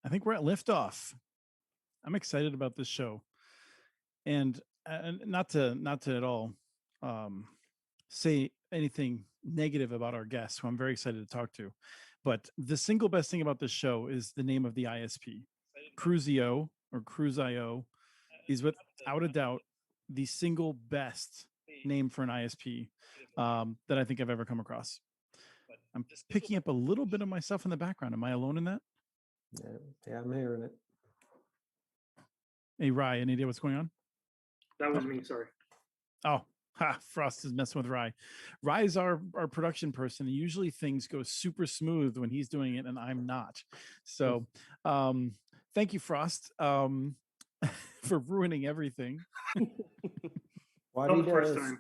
I think we're at liftoff. I'm excited about this show, and not to at all say anything negative about our guest, who I'm very excited to talk to. But the single best thing about this show is the name of the ISP, Cruisio or Cruise.io, is without a doubt the single best name for an ISP that I think I've ever come across. I'm picking up a little bit of myself in the background. Am I alone in that? Yeah, I'm hearing it. Hey, Rye, any idea what's going on? That was me, sorry. Oh, Frost is messing with Rye. Rye is our production person. And usually things go super smooth when he's doing it, and I'm not. So thank you, Frost, for ruining everything. What he first does. time.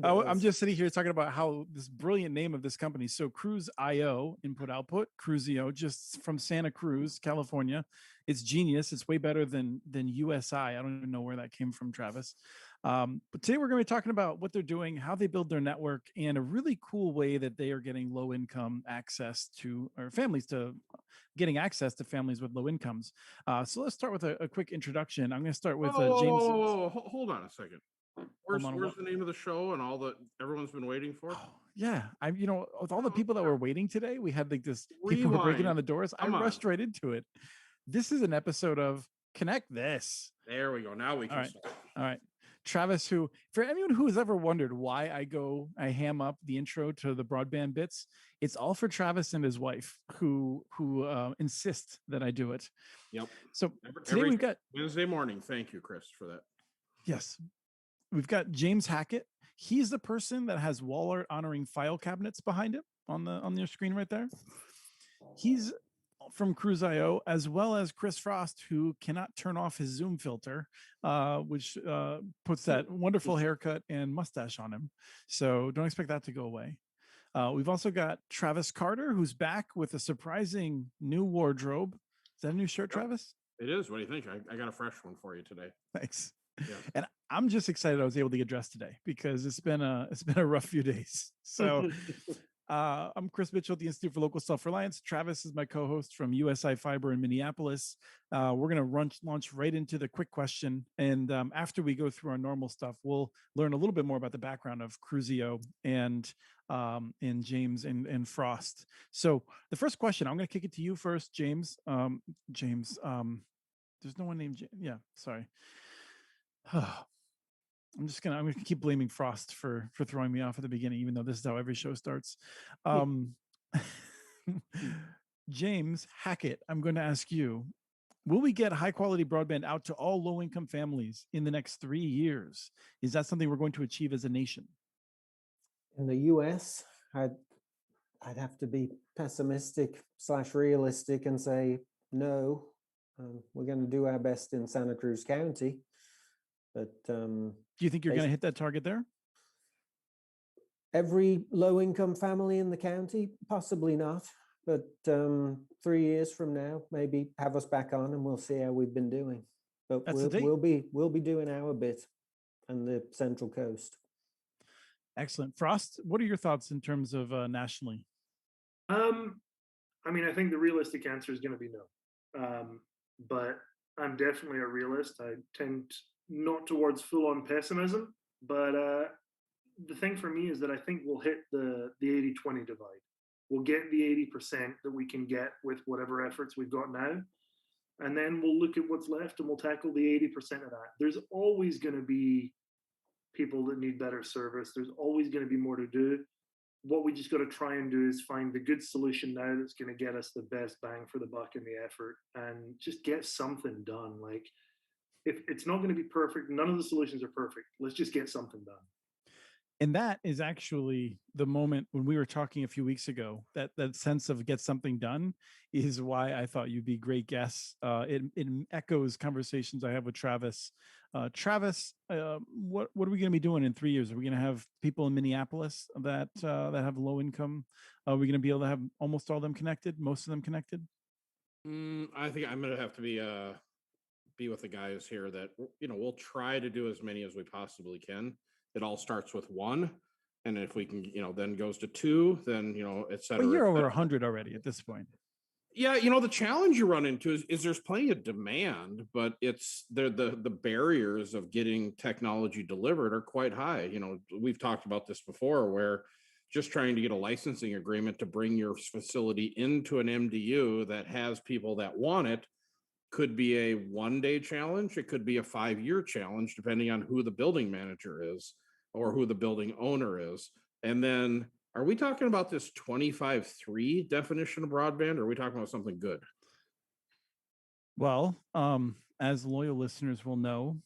I'm just sitting here talking about how this brilliant name of this company. So Cruise.io, input output, Cruisio, just from Santa Cruz, California. It's genius. It's way better than USI. I don't even know where that came from, Travis. But today we're going to be talking about what they're doing, how they build their network, and a really cool way that they are getting low income access to, or families to getting access to families with low incomes. So let's start with a quick introduction. I'm going to start with James. Hold on a second. Where's the name of the show and all that everyone's been waiting for? Yeah, with all the people that were waiting today, we had like this people were breaking down the doors. I rushed right into it. This is an episode of Connect This. There we go. Now we can start. All right. Travis, who, for anyone who has ever wondered why I ham up the intro to the broadband bits, it's all for Travis and his wife who insist that I do it. Yep. So today we've got Wednesday morning. Thank you, Chris, for that. Yes. We've got James Hackett. He's the person that has wall art honoring file cabinets behind him on your screen right there. He's from Cruise.io, as well as Chris Frost, who cannot turn off his Zoom filter, which puts that wonderful haircut and mustache on him. So don't expect that to go away. We've also got Travis Carter, who's back with a surprising new wardrobe. Is that a new shirt, Travis? It is. What do you think? I got a fresh one for you today. Thanks. Yeah. And I'm just excited I was able to get dressed today because it's been a rough few days. So I'm Chris Mitchell at the Institute for Local Self-Reliance. Travis is my co-host from USI Fiber in Minneapolis. We're going to launch right into the quick question. And after we go through our normal stuff, we'll learn a little bit more about the background of Cruisio and James and Frost. So the first question, I'm going to kick it to you first, James. James, there's no one named James. Yeah, sorry. I'm gonna keep blaming Frost for throwing me off at the beginning, even though this is how every show starts. James Hackett, I'm going to ask you, will we get high quality broadband out to all low income families in the next 3 years? Is that something we're going to achieve as a nation? In the US, I'd have to be pessimistic / realistic and say no. We're going to do our best in Santa Cruz County. But do you think you're going to hit that target there? Every low-income family in the county? Possibly not. But 3 years from now, maybe have us back on and we'll see how we've been doing. But we'll be doing our bit on the Central Coast. Excellent. Frost, what are your thoughts in terms of nationally? I think the realistic answer is going to be no. But I'm definitely a realist. I tend not towards full-on pessimism, but the thing for me is that I think we'll hit the 80-20 divide. We'll get the 80% that we can get with whatever efforts we've got now, and then we'll look at what's left and we'll tackle the 80% of that. There's always going to be people that need better service. There's always going to be more to do. What we just got to try and do is find the good solution now that's going to get us the best bang for the buck in the effort and just get something done. Like, if it's not going to be perfect, none of the solutions are perfect. Let's just get something done. And that is actually the moment when we were talking a few weeks ago, that sense of get something done is why I thought you'd be great guests. It echoes conversations I have with Travis. Travis, what are we going to be doing in 3 years? Are we going to have people in Minneapolis that have low income? Are we going to be able to have almost all of them connected, most of them connected? I think I'm going to have to be with the guys here that, we'll try to do as many as we possibly can. It all starts with one. And if we can, then goes to two, then, et cetera. But you're over 100 already at this point. Yeah, the challenge you run into is there's plenty of demand, but it's the barriers of getting technology delivered are quite high. We've talked about this before, where just trying to get a licensing agreement to bring your facility into an MDU that has people that want it could be a 1-day challenge. It could be a 5-year challenge, depending on who the building manager is or who the building owner is. And then, are we talking about this 25.3 definition of broadband, or are we talking about something good? Well, as loyal listeners will know,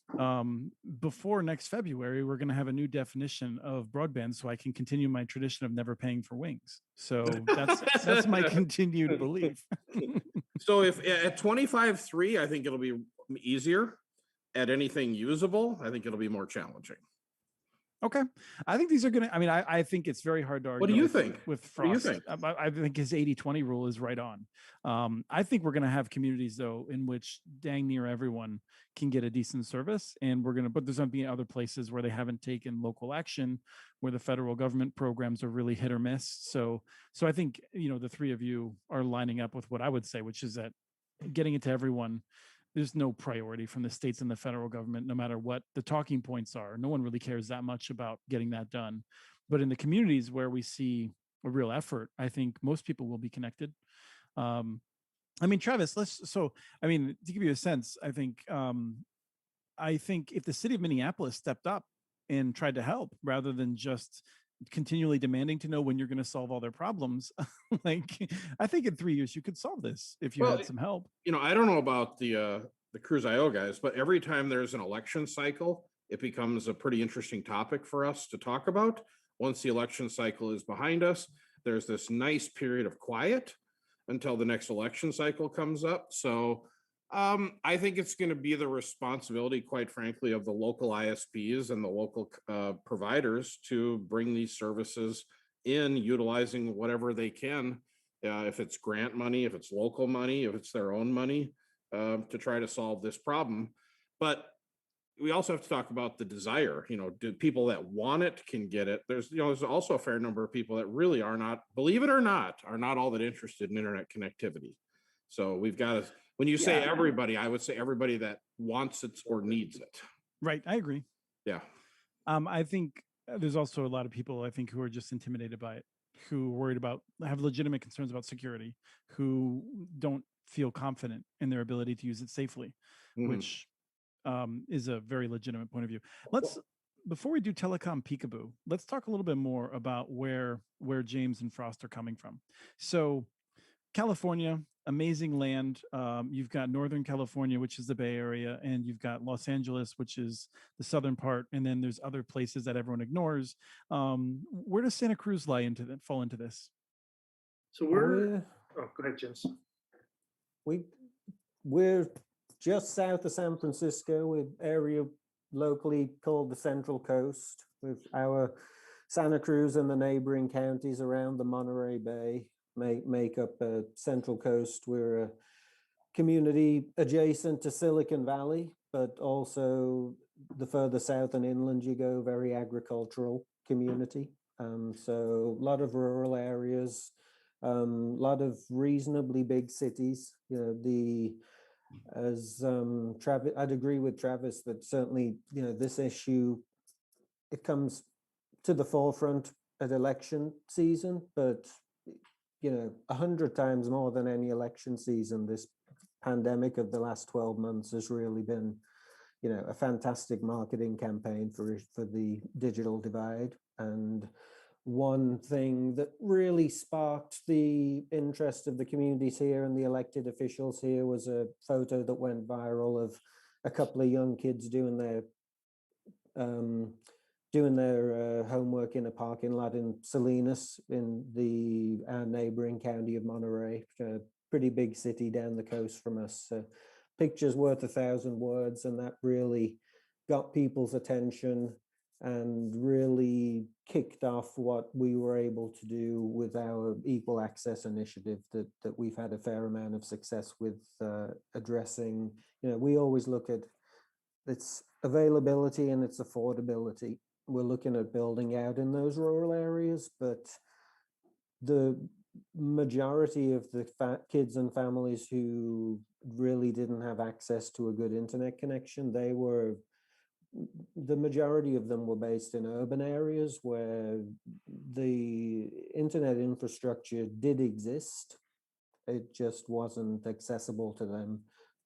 before next February, we're going to have a new definition of broadband, so I can continue my tradition of never paying for wings. So that's my continued belief. So if at 25.3, I think it'll be easier. At anything usable, I think it'll be more challenging. Okay. I think these are going to, I think it's very hard to argue. What do you think? With Frost? What do you think? I think his 80-20 rule is right on. I think we're going to have communities, though, in which dang near everyone can get a decent service. And but there's going to be other places where they haven't taken local action, where the federal government programs are really hit or miss. So I think, the three of you are lining up with what I would say, which is that getting it to everyone, there's no priority from the states and the federal government, no matter what the talking points are. No one really cares that much about getting that done. But in the communities where we see a real effort, I think most people will be connected. Travis, to give you a sense, I think if the city of Minneapolis stepped up and tried to help rather than just continually demanding to know when you're going to solve all their problems, I think in 3 years you could solve this if you had some help. I don't know about the Cruise.io guys, but every time there's an election cycle, it becomes a pretty interesting topic for us to talk about. Once the election cycle is behind us, there's this nice period of quiet until the next election cycle comes up. So I think it's going to be the responsibility, quite frankly, of the local ISPs and the local providers to bring these services in, utilizing whatever they can, if it's grant money, if it's local money, if it's their own money, to try to solve this problem. But we also have to talk about the desire. Do people that want it can get it? There's also a fair number of people that really are not, believe it or not, are not all that interested in internet connectivity. So we've got to, when you say everybody, I would say everybody that wants it or needs it. Right. I agree. Yeah. I think there's also a lot of people, I think, who are just intimidated by it, who are worried about, have legitimate concerns about security, who don't feel confident in their ability to use it safely, which is a very legitimate point of view. Before we do telecom peekaboo, let's talk a little bit more about where James and Frost are coming from. So California, amazing land. You've got Northern California, which is the Bay Area, and you've got Los Angeles, which is the southern part. And then there's other places that everyone ignores. Where does Santa Cruz fall into this? So go ahead, James. We're just south of San Francisco, with area locally called the Central Coast, with our Santa Cruz and the neighboring counties around the Monterey Bay make up a Central Coast. We're a community adjacent to Silicon Valley, but also the further south and inland you go, very agricultural community. So a lot of rural areas, a lot of reasonably big cities. Travis, I'd agree with Travis that certainly, this issue, it comes to the forefront at election season, but 100 times more than any election season, this pandemic of the last 12 months has really been, a fantastic marketing campaign for the digital divide. And one thing that really sparked the interest of the communities here and the elected officials here was a photo that went viral of a couple of young kids doing their homework in a parking lot in Salinas, in the neighboring county of Monterey, a pretty big city down the coast from us. Pictures worth 1,000 words, and that really got people's attention and really kicked off what we were able to do with our equal access initiative that we've had a fair amount of success with addressing. We always look at its availability and its affordability. We're looking at building out in those rural areas, but the majority of the kids and families who really didn't have access to a good internet connection, the majority of them were based in urban areas where the internet infrastructure did exist. It just wasn't accessible to them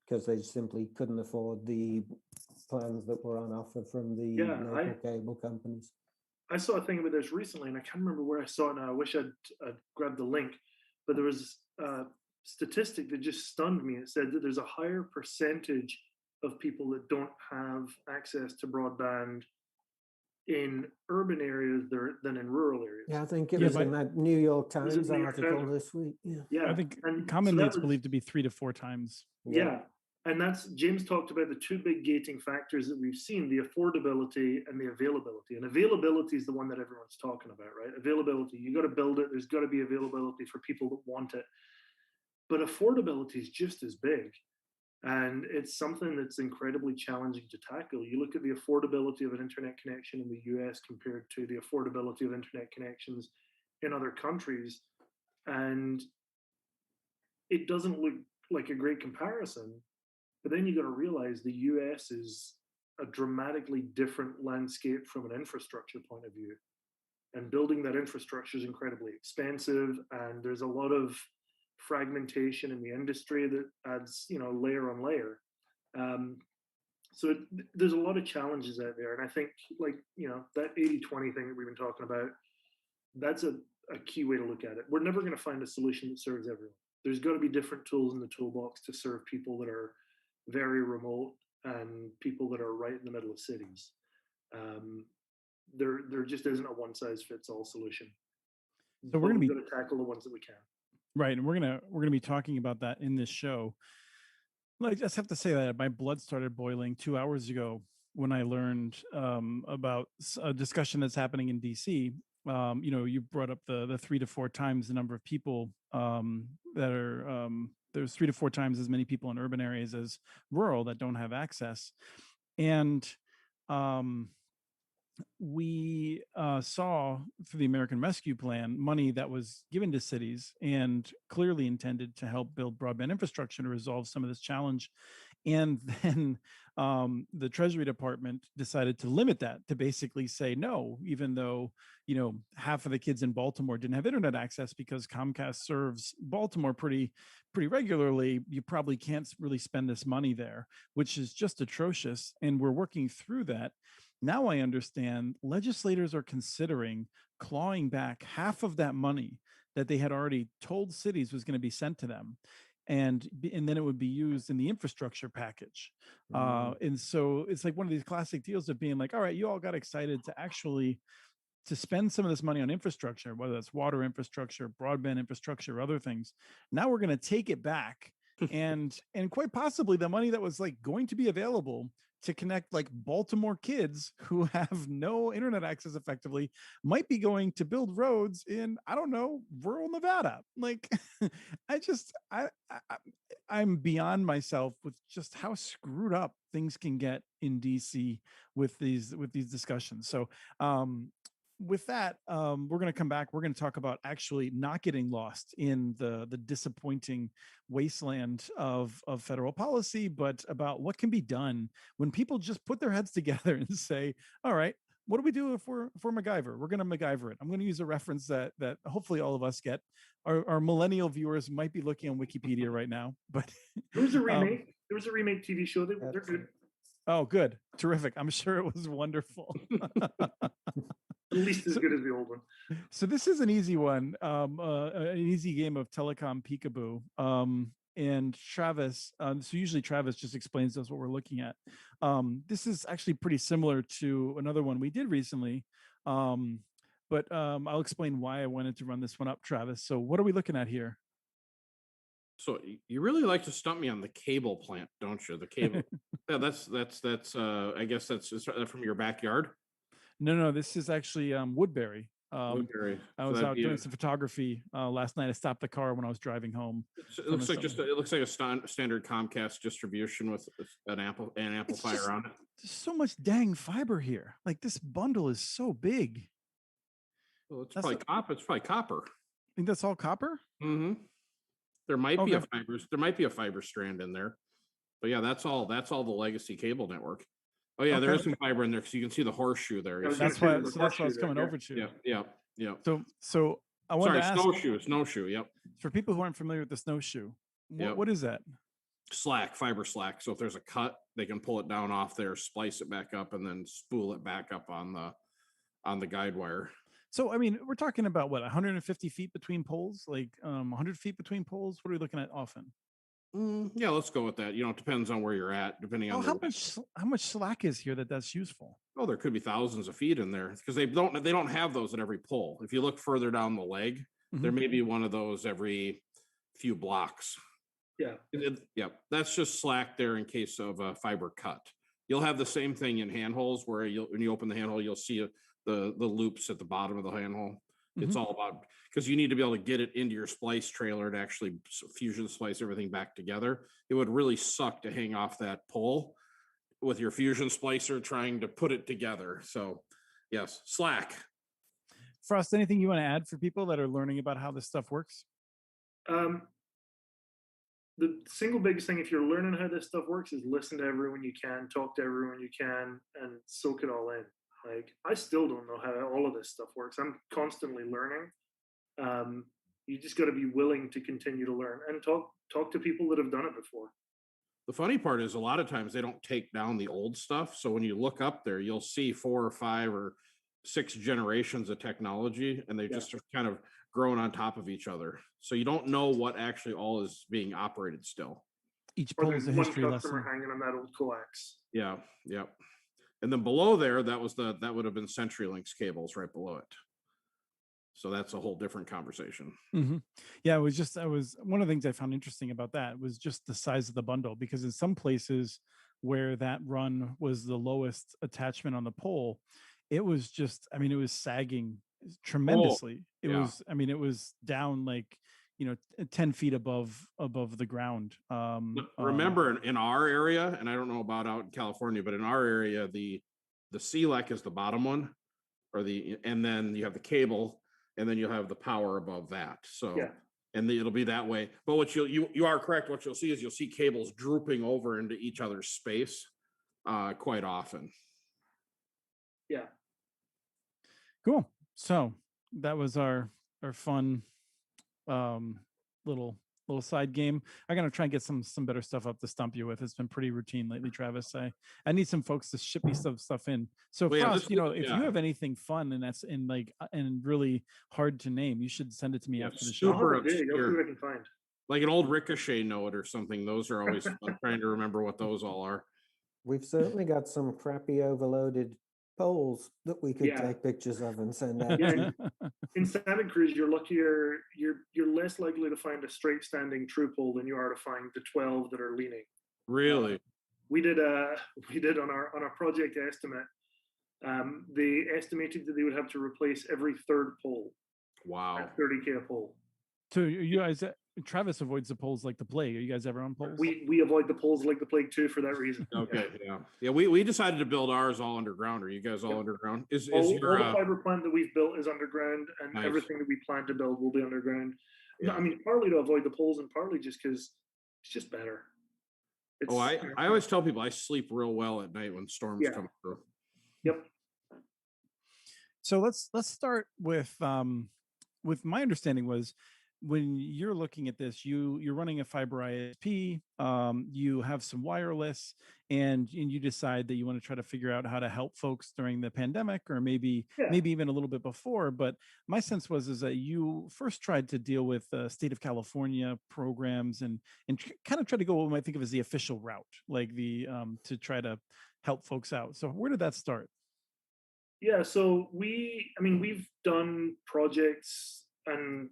because they simply couldn't afford the plans that were on offer from the local cable companies. I saw a thing about this recently, and I can't remember where I saw it now. I wish I'd grabbed the link, but there was a statistic that just stunned me. It said that there's a higher percentage of people that don't have access to broadband in urban areas than in rural areas. Yeah, I think it was in that New York Times article this week. Yeah, I think commonly it's believed to be 3 to 4 times. Yeah. And that's, James talked about the two big gating factors that we've seen, the affordability and the availability. And availability is the one that everyone's talking about, right? Availability, you got to build it. There's got to be availability for people that want it. But affordability is just as big. And it's something that's incredibly challenging to tackle. You look at the affordability of an internet connection in the US compared to the affordability of internet connections in other countries, and it doesn't look like a great comparison. But then you got to realize the US is a dramatically different landscape from an infrastructure point of view. And building that infrastructure is incredibly expensive. And there's a lot of fragmentation in the industry that adds, layer on layer. So there's a lot of challenges out there. And I think that 80-20 thing that we've been talking about, that's a key way to look at it. We're never going to find a solution that serves everyone. There's got to be different tools in the toolbox to serve people that are very remote and people that are right in the middle of cities. There just isn't a one size fits all solution. So we're going to tackle the ones that we can. Right, and we're gonna be talking about that in this show. I just have to say that my blood started boiling 2 hours ago when I learned about a discussion that's happening in DC. You brought up the 3 to 4 times the number of people that are there's 3 to 4 times as many people in urban areas as rural that don't have access. And we saw through the American Rescue Plan money that was given to cities and clearly intended to help build broadband infrastructure to resolve some of this challenge. And then the Treasury Department decided to limit that, to basically say no, even though half of the kids in Baltimore didn't have internet access because Comcast serves Baltimore pretty regularly. You probably can't really spend this money there, which is just atrocious. And we're working through that. Now I understand legislators are considering clawing back half of that money that they had already told cities was going to be sent to them. And then it would be used in the infrastructure package. And so it's like one of these classic deals of being like, all right, you all got excited to spend some of this money on infrastructure, whether that's water infrastructure, broadband infrastructure, other things. Now we're going to take it back. and quite possibly the money that was like going to be available to connect like Baltimore kids who have no internet access effectively might be going to build roads in, I don't know, rural Nevada. Like I'm beyond myself with just how screwed up things can get in DC with these discussions. So with that, we're going to come back. We're going to talk about actually not getting lost in the disappointing wasteland of federal policy, but about what can be done when people just put their heads together and say, all right, what do we do if we're MacGyver? We're going to MacGyver it. I'm going to use a reference that hopefully all of us get. Our millennial viewers might be looking on Wikipedia right now, but there was a remake. There was a remake TV show. They're good. Oh, good. Terrific. I'm sure it was wonderful. At least as good as the old one. So this is an easy one, an easy game of telecom peekaboo. And Travis, so usually Travis just explains to us what we're looking at. This is actually pretty similar to another one we did recently. But I'll explain why I wanted to run this one up, Travis. So what are we looking at here? So you really like to stump me on the cable plant, don't you? The cable. Yeah, that's I guess that's from your backyard. No, this is actually Woodbury. Woodbury. I was out doing some photography last night. I stopped the car when I was driving home. It looks like a standard Comcast distribution with an amplifier on it. There's so much dang fiber here. Like this bundle is so big. Well, it's probably copper. think that's all copper. Mm-hmm. There might be Okay. there might be a fiber strand in there, but yeah, that's all the legacy cable network. Oh yeah, there Okay. is some fiber in there because you can see the horseshoe there. I was That's gonna say why. the So that's what I was horseshoe coming there, over to. Yeah. So I wanted Sorry, to ask snowshoe. Yep. for people who aren't familiar with the snowshoe, Yep. what is that? Fiber slack. So if there's a cut, they can pull it down off there, splice it back up, and then spool it back up on the guide wire. So, I mean, we're talking about what, 150 feet between poles, like 100 feet between poles. What are we looking at often? Yeah, let's go with that. It depends on where you're at, depending on how much slack is here that's useful. Oh, there could be thousands of feet in there because they don't have those at every pole. If you look further down the leg, there may be one of those every few blocks. Yeah. That's just slack there in case of a fiber cut. You'll have the same thing in handholds where when you open the handhole, you'll see the loops at the bottom of the handhole. It's all about, because you need to be able to get it into your splice trailer to actually fusion splice everything back together. It would really suck to hang off that pole with your fusion splicer trying to put it together. So yes, slack. Frost, anything you want to add for people that are learning about how this stuff works? The single biggest thing, if you're learning how this stuff works, is listen to everyone you can, talk to everyone you can, and soak it all in. Like, I still don't know how all of this stuff works. I'm constantly learning. You just got to be willing to continue to learn and talk to people that have done it before. The funny part is a lot of times they don't take down the old stuff. So when you look up there, you'll see 4 or 5 or 6 generations of technology, and they've just kind of grown on top of each other. So you don't know what actually all is being operated still. Each pole is a history lesson. Hanging on that old coax. Yeah. And then below there, that would have been CenturyLink's cables right below it. So that's a whole different conversation. Yeah, it was one of the things I found interesting about that was just the size of the bundle, because in some places where that run was the lowest attachment on the pole, it was just, I mean, it was sagging tremendously. It was down like 10 feet above the ground. Remember in our area, and I don't know about out in California, but in our area, the CLEC is the bottom one, and then you have the cable, and then you'll have the power above that. So and it'll be that way. But what you are correct. What you'll see is cables drooping over into each other's space quite often. Yeah. Cool. So that was our fun little side game. I'm gonna try and get some better stuff up to stump you with. It's been pretty routine lately, Travis. I need some folks to ship me stuff in. So Frost, if you have anything fun and that's and really hard to name, you should send it to me after the show. Super obscure. I can find like an old Ricochet note or something. Those are always fun. Trying to remember what those all are. We've certainly got some crappy overloaded poles that we could take pictures of and send out. In Santa Cruz, you're luckier. You're less likely to find a straight standing true pole than you are to find the 12 that are leaning. Really? We did on our project estimate. They estimated that they would have to replace every third pole. Wow. At $30K a pole. So you guys, Travis avoids the poles like the plague. Are you guys ever on poles? We avoid the poles like the plague too for that reason. Okay, yeah. We decided to build ours all underground. Are you guys all underground? All the fiber plant that we've built is underground, and everything that we plan to build will be underground. Yeah. I mean, partly to avoid the poles, and partly just because it's just better. I always tell people I sleep real well at night when storms come through. Yep. So let's start with my understanding was, when you're looking at this, you're running a fiber ISP, you have some wireless, and you decide that you want to try to figure out how to help folks during the pandemic, or maybe even a little bit before. But my sense is that you first tried to deal with state of California programs and kind of try to go what we might think of as the official route, like to try to help folks out. So where did that start? Yeah, so we've done projects and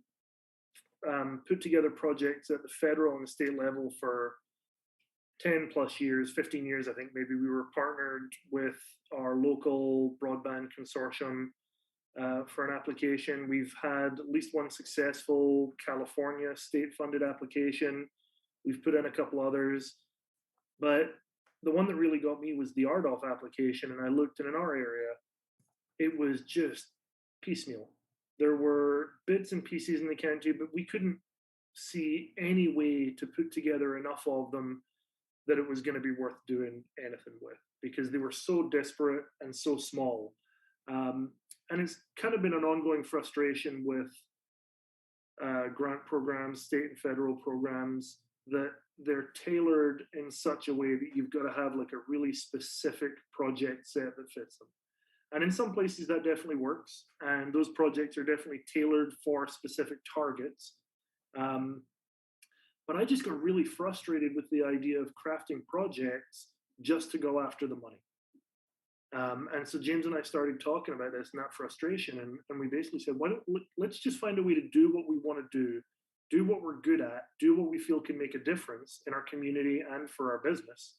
put together projects at the federal and the state level for 10 plus years, 15 years, I think. Maybe we were partnered with our local broadband consortium for an application. We've had at least one successful California state-funded application. We've put in a couple others. But the one that really got me was the RDOF application, and I looked in our area. It was just piecemeal. there were bits and pieces in the county, but we couldn't see any way to put together enough of them that it was going to be worth doing anything with because they were so disparate and so small. And it's kind of been an ongoing frustration with grant programs, state and federal programs, that they're tailored in such a way that you've got to have like a really specific project set that fits them. And in some places that definitely works. And those projects are definitely tailored for specific targets. But I just got really frustrated with the idea of crafting projects just to go after the money. And so James and I started talking about this and that frustration, and we basically said, why don't let's just find a way to do what we want to do what we're good at, do what we feel can make a difference in our community and for our business,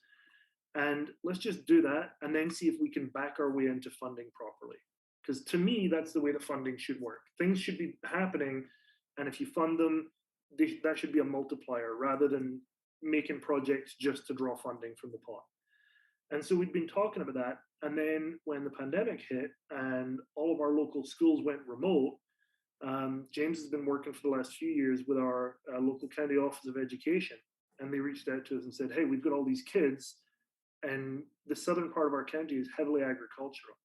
and let's just do that, and then see if we can back our way into funding properly. Because to me, that's the way that funding should work. Things should be happening, and if you fund them, that should be a multiplier rather than making projects just to draw funding from the pot. And so we'd been talking about that. And then when the pandemic hit and all of our local schools went remote, James has been working for the last few years with our local county office of education. And they reached out to us and said, hey, we've got all these kids, and the southern part of our county is heavily agricultural.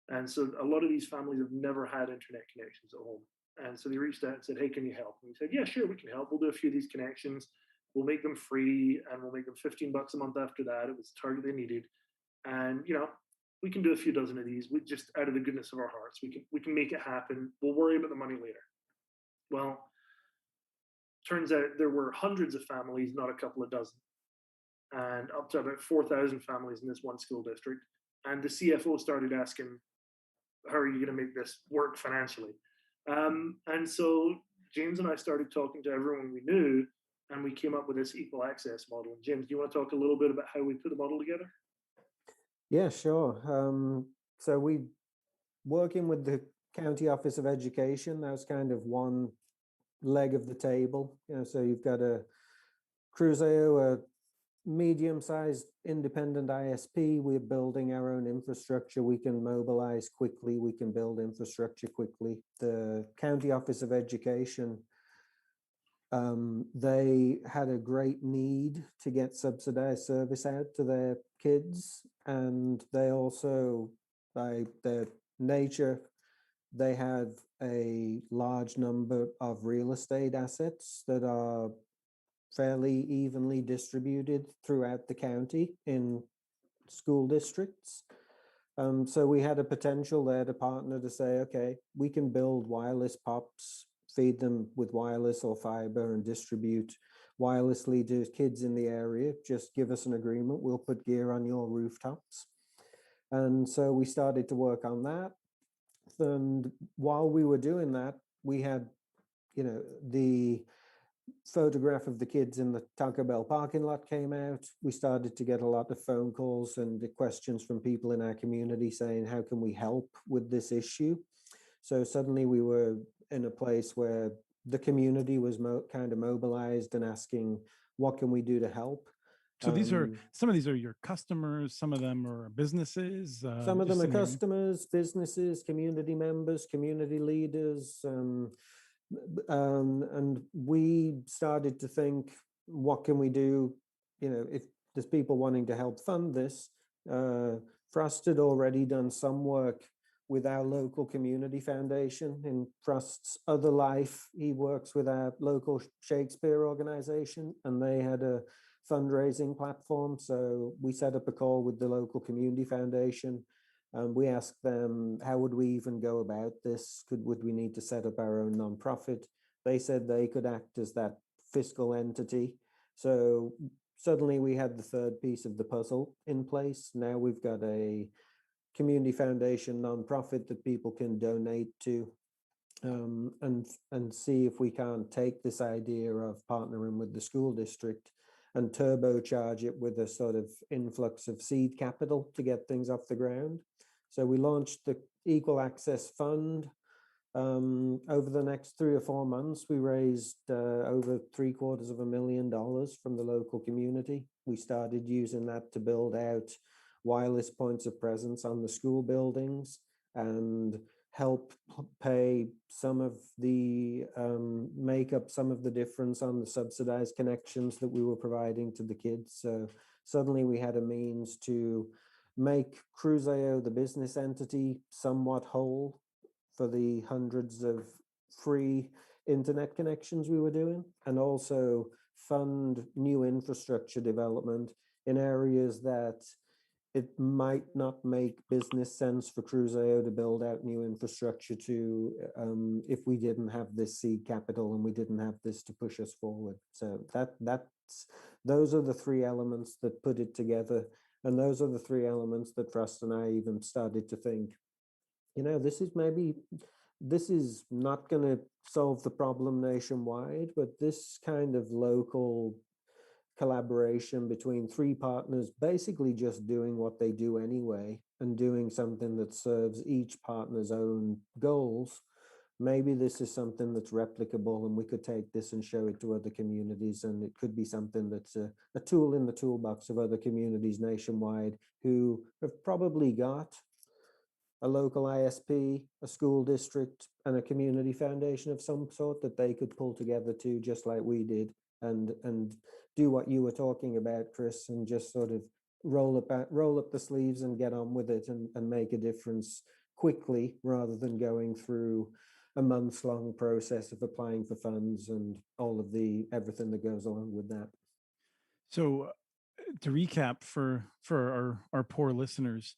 And so a lot of these families have never had internet connections at home. And so they reached out and said, hey, can you help? And we said, yeah, sure, we can help. We'll do a few of these connections. We'll make them free, and we'll make them $15 a month after that. It was the target they needed. And, we can do a few dozen of these. We just, out of the goodness of our hearts, we can make it happen. We'll worry about the money later. Well, turns out there were hundreds of families, not a couple of dozen, and up to about 4,000 families in this one school district. And the CFO started asking, how are you going to make this work financially? And so James and I started talking to everyone we knew, and we came up with this equal access model. James, do you want to talk a little bit about how we put the model together? Yeah, sure. So we working with the County Office of Education. That was kind of one leg of the table. So you've got a Cruzio, a medium-sized independent ISP. We're building our own infrastructure. We can mobilize quickly. We can build infrastructure quickly. The County Office of Education, they had a great need to get subsidized service out to their kids. And they also, by their nature, they have a large number of real estate assets that are fairly evenly distributed throughout the county in school districts. So we had a potential there to partner to say, okay, we can build wireless POPs, feed them with wireless or fiber, and distribute wirelessly to kids in the area. Just give us an agreement. We'll put gear on your rooftops. And so we started to work on that. And while we were doing that, we had, the photograph of the kids in the Taco Bell parking lot came out. We started to get a lot of phone calls and the questions from people in our community saying, how can we help with this issue? So suddenly we were in a place where the community was kind of mobilized and asking, what can we do to help? So some of these are your customers, some of them are businesses. Some of them are customers, businesses, community members, community leaders. And we started to think, what can we do? If there's people wanting to help fund this. Frost had already done some work with our local community foundation. In Frost's other life, he works with our local Shakespeare organization, and they had a fundraising platform. So we set up a call with the local community foundation. We asked them, how would we even go about this? Would we need to set up our own nonprofit? They said they could act as that fiscal entity. So suddenly we had the third piece of the puzzle in place. Now we've got a community foundation nonprofit that people can donate to, and see if we can't take this idea of partnering with the school district and turbocharge it with a sort of influx of seed capital to get things off the ground. So we launched the Equal Access Fund. Over the next 3 or 4 months, we raised over $750,000 from the local community. We started using that to build out wireless points of presence on the school buildings and help pay some of the make up some of the difference on the subsidized connections that we were providing to the kids. So suddenly we had a means to make Cruise.io, the business entity, somewhat whole for the hundreds of free internet connections we were doing, and also fund new infrastructure development in areas that it might not make business sense for Cruise.io to build out new infrastructure to if we didn't have this seed capital and we didn't have this to push us forward. So those are the three elements that put it together, and those are the three elements that Frost and I even started to think, this is not going to solve the problem nationwide, but this kind of local collaboration between three partners basically just doing what they do anyway and doing something that serves each partner's own goals. Maybe this is something that's replicable and we could take this and show it to other communities, and it could be something that's a tool in the toolbox of other communities nationwide who have probably got a local ISP, a school district, and a community foundation of some sort that they could pull together to, just like we did, and do what you were talking about, Chris, and just sort of roll up the sleeves and get on with it and make a difference quickly, rather than going through a months-long process of applying for funds and all of everything that goes along with that. So to recap for our poor listeners,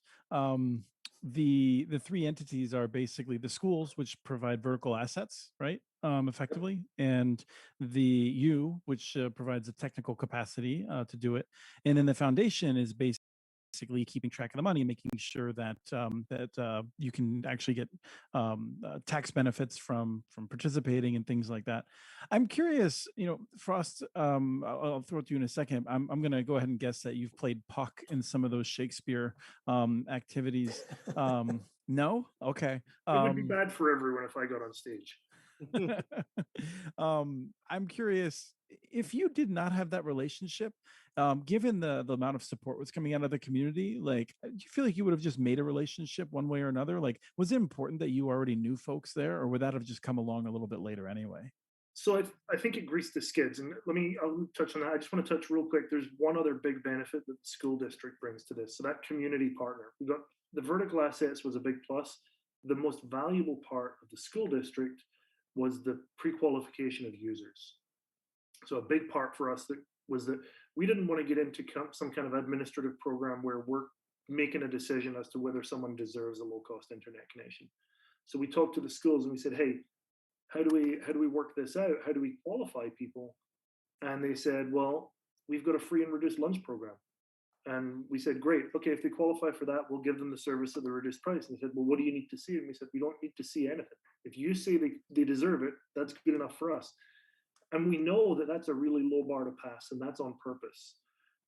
the three entities are basically the schools, which provide vertical assets, right? Effectively, and the U, which provides a technical capacity to do it, and then the foundation is basically keeping track of the money, making sure that you can actually get tax benefits from participating and things like that. I'm curious, Frost. I'll throw it to you in a second. I'm going to go ahead and guess that you've played Puck in some of those Shakespeare activities. No, okay. It would be bad for everyone if I got on stage. I'm curious, if you did not have that relationship, given the amount of support was coming out of the community, like, do you feel like you would have just made a relationship one way or another? Like, was it important that you already knew folks there, or would that have just come along a little bit later anyway? So I think it greased the skids, and I'll touch on that. I just want to touch real quick. There's one other big benefit that the school district brings to this. So that community partner, we got the vertical assets was a big plus. The most valuable part of the school district was the pre-qualification of users. So a big part for us was that we didn't want to get into some kind of administrative program where we're making a decision as to whether someone deserves a low-cost internet connection. So we talked to the schools and we said, hey, how do we work this out? How do we qualify people? And they said, well, we've got a free and reduced lunch program. And we said, great, okay, if they qualify for that, we'll give them the service at the reduced price. And they said, well, what do you need to see? And we said, we don't need to see anything. If you say they deserve it, that's good enough for us. And we know that that's a really low bar to pass, and that's on purpose.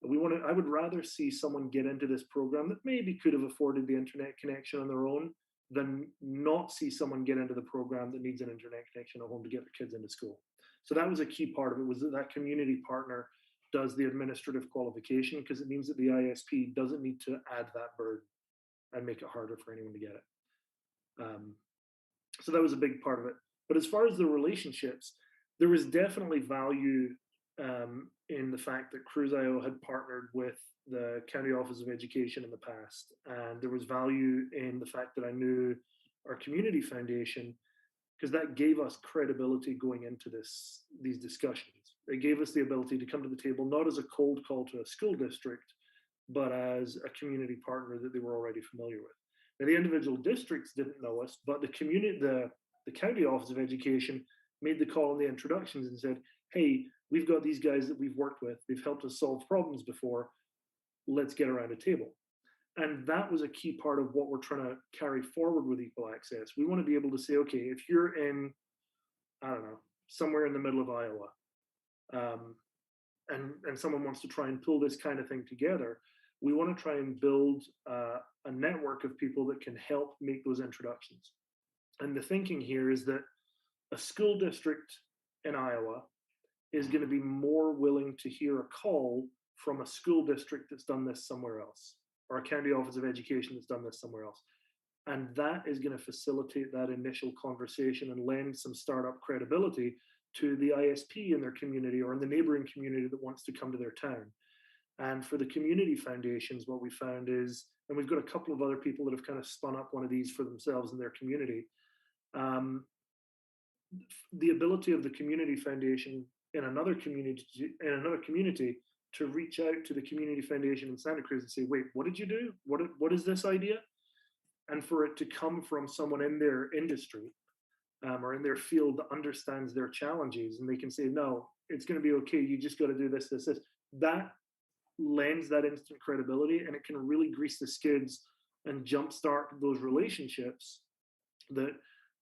I would rather see someone get into this program that maybe could have afforded the internet connection on their own than not see someone get into the program that needs an internet connection at home to get their kids into school. So that was a key part of it, was that community partner does the administrative qualification, because it means that the ISP doesn't need to add that burden and make it harder for anyone to get it. So that was a big part of it. But as far as the relationships, there was definitely value in the fact that Cruise.io had partnered with the County Office of Education in the past. And there was value in the fact that I knew our community foundation, because that gave us credibility going into these discussions. It gave us the ability to come to the table, not as a cold call to a school district, but as a community partner that they were already familiar with. Now, the individual districts didn't know us, but the County Office of Education made the call in the introductions and said, hey, we've got these guys that we've worked with. They've helped us solve problems before. Let's get around a table. And that was a key part of what we're trying to carry forward with Equal Access. We want to be able to say, okay, if you're in, I don't know, somewhere in the middle of Iowa, and someone wants to try and pull this kind of thing together, we want to try and build a network of people that can help make those introductions. And the thinking here is that a school district in Iowa is going to be more willing to hear a call from a school district that's done this somewhere else, or a county office of education that's done this somewhere else. And that is going to facilitate that initial conversation and lend some startup credibility to the ISP in their community or in the neighboring community that wants to come to their town. And for the community foundations, what we found is, and we've got a couple of other people that have kind of spun up one of these for themselves in their community. The ability of the community foundation in another community to reach out to the community foundation in Santa Cruz and say, wait, what did you do? What is this idea? And for it to come from someone in their industry or in their field that understands their challenges, and they can say, no, it's going to be okay. You just got to do this, this, this. That lends that instant credibility, and it can really grease the skids and jumpstart those relationships that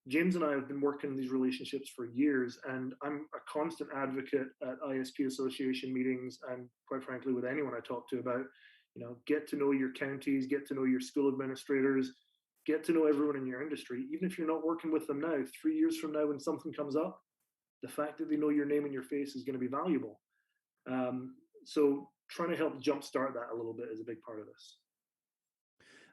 James and I have been working in these relationships for years, and I'm a constant advocate at ISP association meetings and quite frankly with anyone I talk to about, get to know your counties, get to know your school administrators, get to know everyone in your industry. Even if you're not working with them now, 3 years from now when something comes up, the fact that they know your name and your face is going to be valuable. So trying to help jumpstart that a little bit is a big part of this.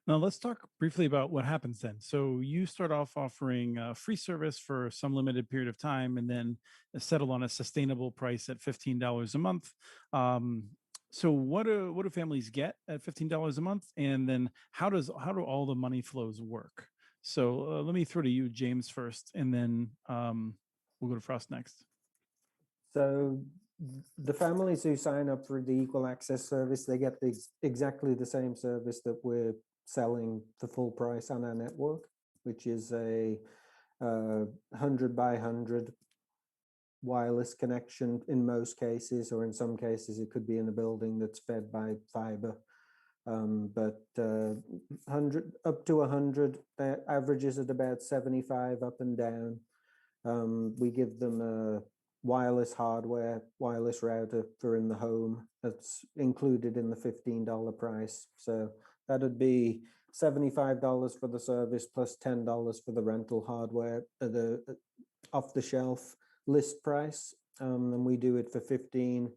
Now, let's talk briefly about what happens then. So you start off offering free service for some limited period of time and then settle on a sustainable price at $15 a month. So what do families get at $15 a month? And then how do all the money flows work? So let me throw to you, James, first, and then we'll go to Frost next. So the families who sign up for the Equal Access service, they get exactly the same service that we're selling for full price on our network, which is a 100 by 100 wireless connection in most cases, or in some cases it could be in a building that's fed by fiber. But 100 up to 100 averages at about 75 up and down. We give them wireless hardware, wireless router for in the home. That's included in the $15 price. So that'd be $75 for the service plus $10 for the rental hardware at the off-the-shelf list price. And we do it for $15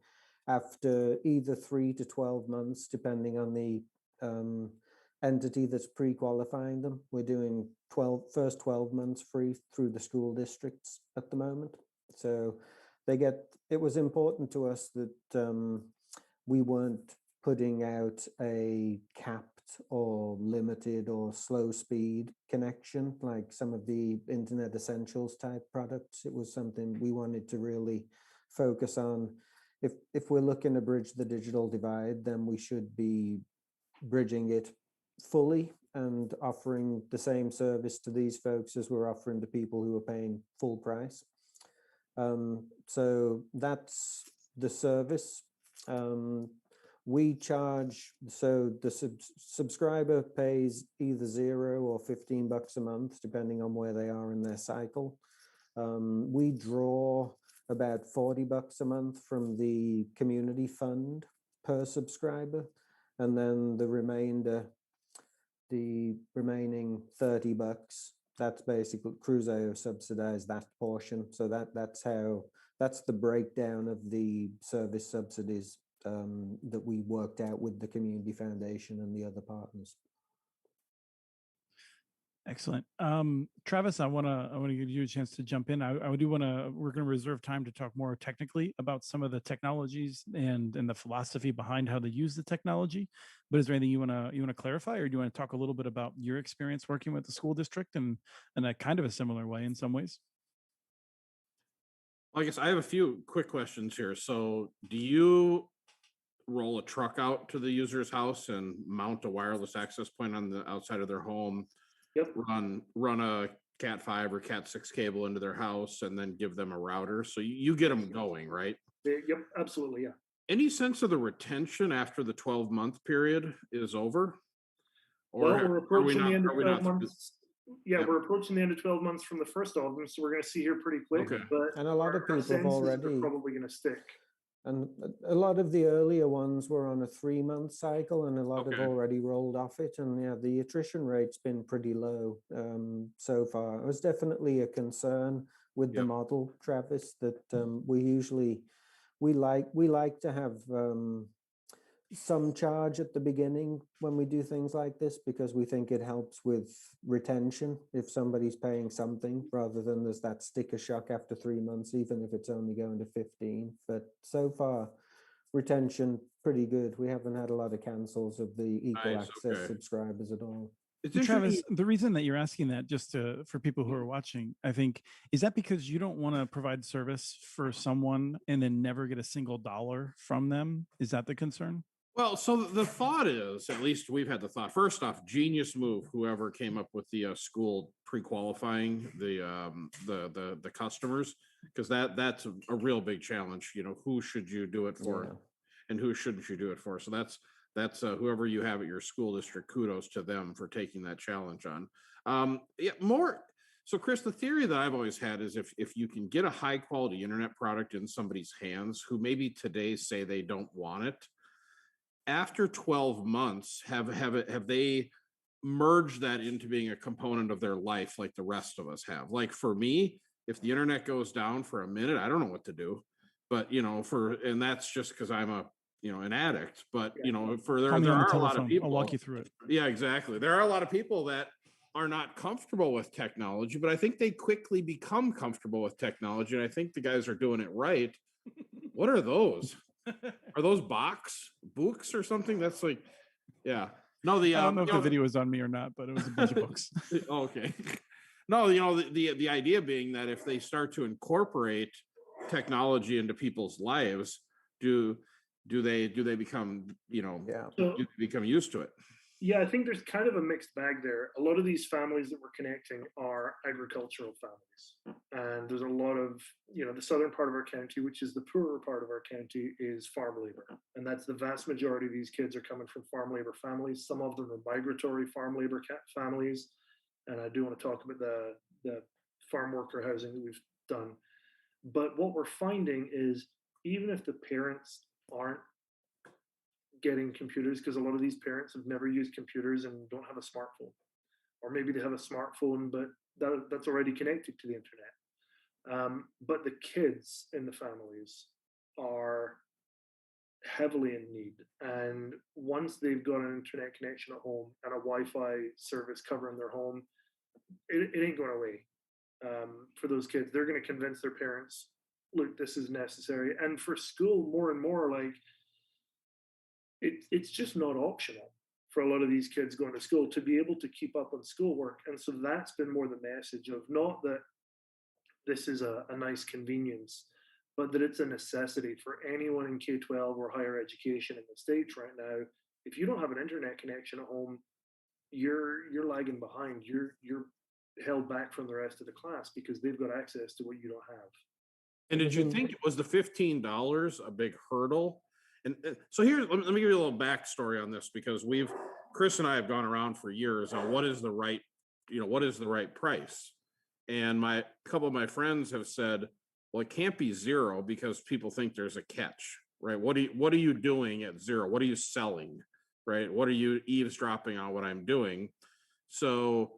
after either 3 to 12 months, depending on the entity that's pre-qualifying them. We're doing first 12 months free through the school districts at the moment. So it was important to us that we weren't putting out a capped or limited or slow speed connection like some of the Internet Essentials type products. It was something we wanted to really focus on. If we're looking to bridge the digital divide, then we should be bridging it fully and offering the same service to these folks as we're offering to people who are paying full price. So that's the service. We charge, so the subscriber pays either $0 or $15 a month, depending on where they are in their cycle. We draw about $40 a month from the community fund per subscriber, and then the remaining $30, that's basically Cruzio subsidized that portion. So that's the breakdown of the service subsidies that we worked out with the community foundation and the other partners. Excellent. Travis, I want to give you a chance to jump in. we're going to reserve time to talk more technically about some of the technologies and the philosophy behind how to use the technology. But is there anything you want to clarify, or do you want to talk a little bit about your experience working with the school district and in a kind of a similar way in some ways? Well, I guess I have a few quick questions here. So do you roll a truck out to the user's house and mount a wireless access point on the outside of their home? Yep. Run a Cat 5 or Cat 6 cable into their house and then give them a router. So you get them going, right? Yep, absolutely, yeah. Any sense of the retention after the 12-month period is over? Or well, we're approaching the end of 12 months. Yeah, we're approaching the end of 12 months from the first of them, so we're going to see here pretty quick. Okay. But and a lot of people have already probably going to stick. And a lot of the earlier ones were on a 3-month cycle, and a lot have already rolled off it. And yeah, the attrition rate's been pretty low so far. It was definitely a concern with the model, Travis, that we like to have some charge at the beginning when we do things like this, because we think it helps with retention if somebody's paying something, rather than there's that sticker shock after 3 months, even if it's only going to 15. But so far, retention pretty good. We haven't had a lot of cancels of the equal Nice, access okay. subscribers at all. It's And Travis, interesting. the reason that you're asking that, just for people who are watching, I think, is that because you don't want to provide service for someone and then never get a single dollar from them? Is that the concern? Well, so the thought is, at least we've had the thought. First off, genius move. Whoever came up with the school pre-qualifying the customers, because that's a real big challenge. You know, who should you do it for, Yeah. and who shouldn't you do it for? So that's whoever you have at your school district. Kudos to them for taking that challenge on. Yeah, more. So, Chris, the theory that I've always had is if you can get a high quality internet product in somebody's hands who maybe today say they don't want it, after 12 months, have they merged that into being a component of their life like the rest of us have? Like for me, if the internet goes down for a minute, I don't know what to do. But and that's just because I'm an addict. But for Call me there on the are a lot of telephone. people. I'll walk you through it. Yeah, exactly. There are a lot of people that are not comfortable with technology, but I think they quickly become comfortable with technology. And I think the guys are doing it right. What are those? Are those books or something? That's like, yeah. No, I don't know if the video was on me or not, but it was a bunch of books. Okay. No, the idea being that if they start to incorporate technology into people's lives, do they become, do they become used to it? Yeah, I think there's kind of a mixed bag there. A lot of these families that we're connecting are agricultural families. And there's a lot of, the southern part of our county, which is the poorer part of our county, is farm labor. And that's the vast majority of these kids are coming from farm labor families. Some of them are migratory farm labor families. And I do want to talk about the farm worker housing that we've done. But what we're finding is even if the parents aren't getting computers, because a lot of these parents have never used computers and don't have a smartphone, or maybe they have a smartphone but that's already connected to the internet, but the kids in the families are heavily in need, and once they've got an internet connection at home and a Wi-Fi service covering their home, it ain't going away. For those kids, they're going to convince their parents, look, this is necessary. And for school, more and more, like, it's just not optional for a lot of these kids going to school to be able to keep up on schoolwork. And so that's been more the message of, not that this is a nice convenience, but that it's a necessity for anyone in K-12 or higher education in the States right now. If you don't have an internet connection at home, you're lagging behind. You're held back from the rest of the class because they've got access to what you don't have. And did you think, was the $15 a big hurdle? And so here, let me give you a little backstory on this, because Chris and I have gone around for years on what is the right price. And a couple of my friends have said, well, it can't be zero because people think there's a catch, right? What are you doing at zero? What are you selling, right? What are you eavesdropping on what I'm doing? So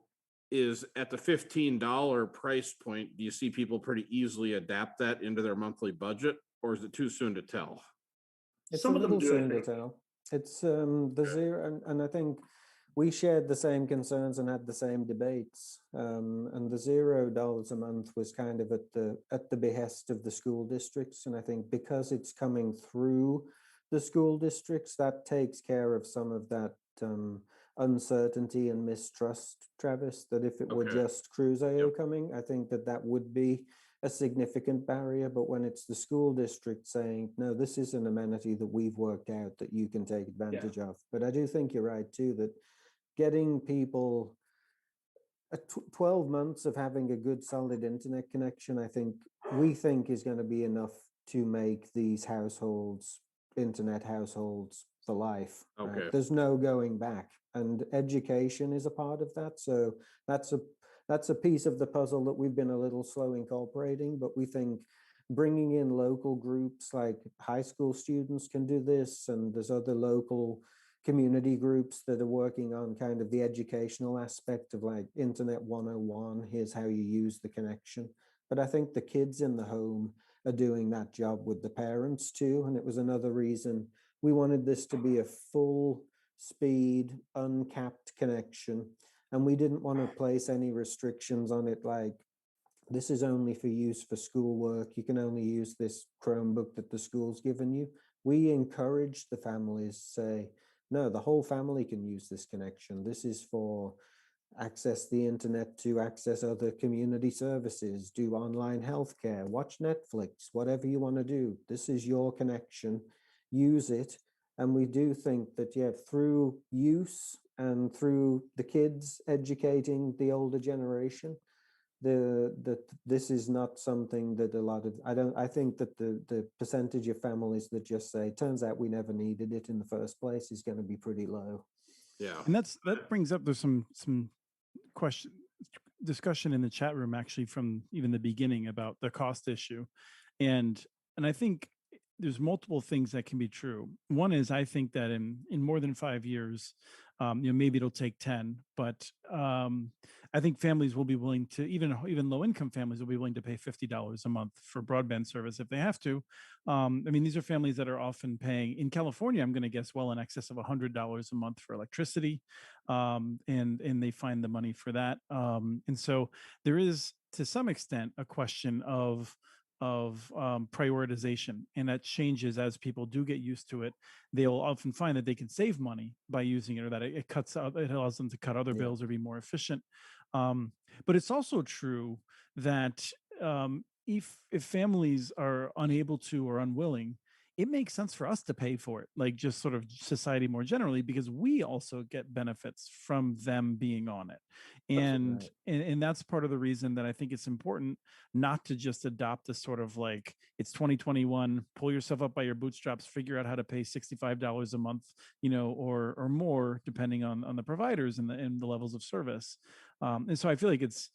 is at the $15 price point, do you see people pretty easily adapt that into their monthly budget, or is it too soon to tell? It's Some a of them little do, I soon to think. tell. It's the zero, and I think we shared the same concerns and had the same debates. And the $0 a month was kind of at the behest of the school districts, and I think because it's coming through the school districts, that takes care of some of that uncertainty and mistrust, Travis. That if it were just Crusaio coming, I think that would be a significant barrier. But when it's the school district saying, no, this is an amenity that we've worked out that you can take advantage of. But I do think you're right too, that getting people 12 months of having a good solid internet connection, we think is going to be enough to make these households internet households for life. Okay. Right? There's no going back, and education is a part of that. So that's a piece of the puzzle that we've been a little slow incorporating, but we think bringing in local groups like high school students can do this, and there's other local community groups that are working on kind of the educational aspect of like Internet 101, here's how you use the connection. But I think the kids in the home are doing that job with the parents too, and it was another reason We wanted this to be a full speed, uncapped connection. And we didn't want to place any restrictions on it, like this is only for use for schoolwork. You can only use this Chromebook that the school's given you. We encourage the families, say, no, the whole family can use this connection. This is for access the internet to access other community services, do online healthcare, watch Netflix, whatever you want to do. This is your connection. Use it. And we do think that, yeah, through use and through the kids educating the older generation, this is not something that a lot of I think that the percentage of families that just say turns out we never needed it in the first place is going to be pretty low. Yeah. And that brings up, there's some discussion in the chat room actually from even the beginning about the cost issue. And I think there's multiple things that can be true. One is, I think that in more than 5 years, maybe it'll take 10, but I think families will be willing to, even low income families will be willing to pay $50 a month for broadband service if they have to. I mean, these are families that are often paying, in California, I'm going to guess well in excess of $100 a month for electricity, and they find the money for that. And so there is, to some extent, a question of prioritization, and that changes as people do get used to it. They'll often find that they can save money by using it, or that it cuts out, it allows them to cut other bills or be more efficient. But it's also true that if families are unable to or unwilling, it makes sense for us to pay for it, like just sort of society more generally, because we also get benefits from them being on it. And right. and that's part of the reason that I think it's important not to just adopt a sort of like, it's 2021, pull yourself up by your bootstraps, figure out how to pay $65 a month, or more, depending on the providers and the levels of service. And so I feel like it's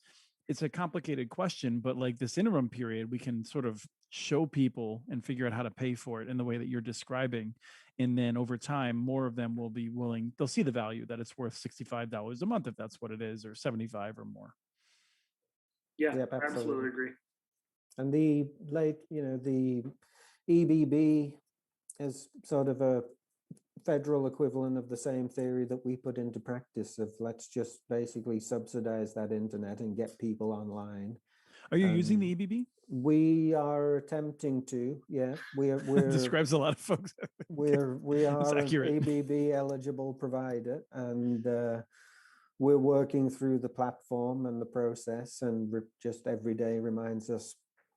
a complicated question, but like this interim period, we can sort of show people and figure out how to pay for it in the way that you're describing. And then over time, more of them will be willing, they'll see the value that it's worth $65 a month, if that's what it is, or 75 or more. Yeah, Yep, absolutely agree. And the EBB is sort of a federal equivalent of the same theory that we put into practice of, let's just basically subsidize that internet and get people online. Are you using the EBB? We are attempting to, yeah. We're describes a lot of folks. We are an EBB eligible provider, and we're working through the platform and the process, and just every day reminds us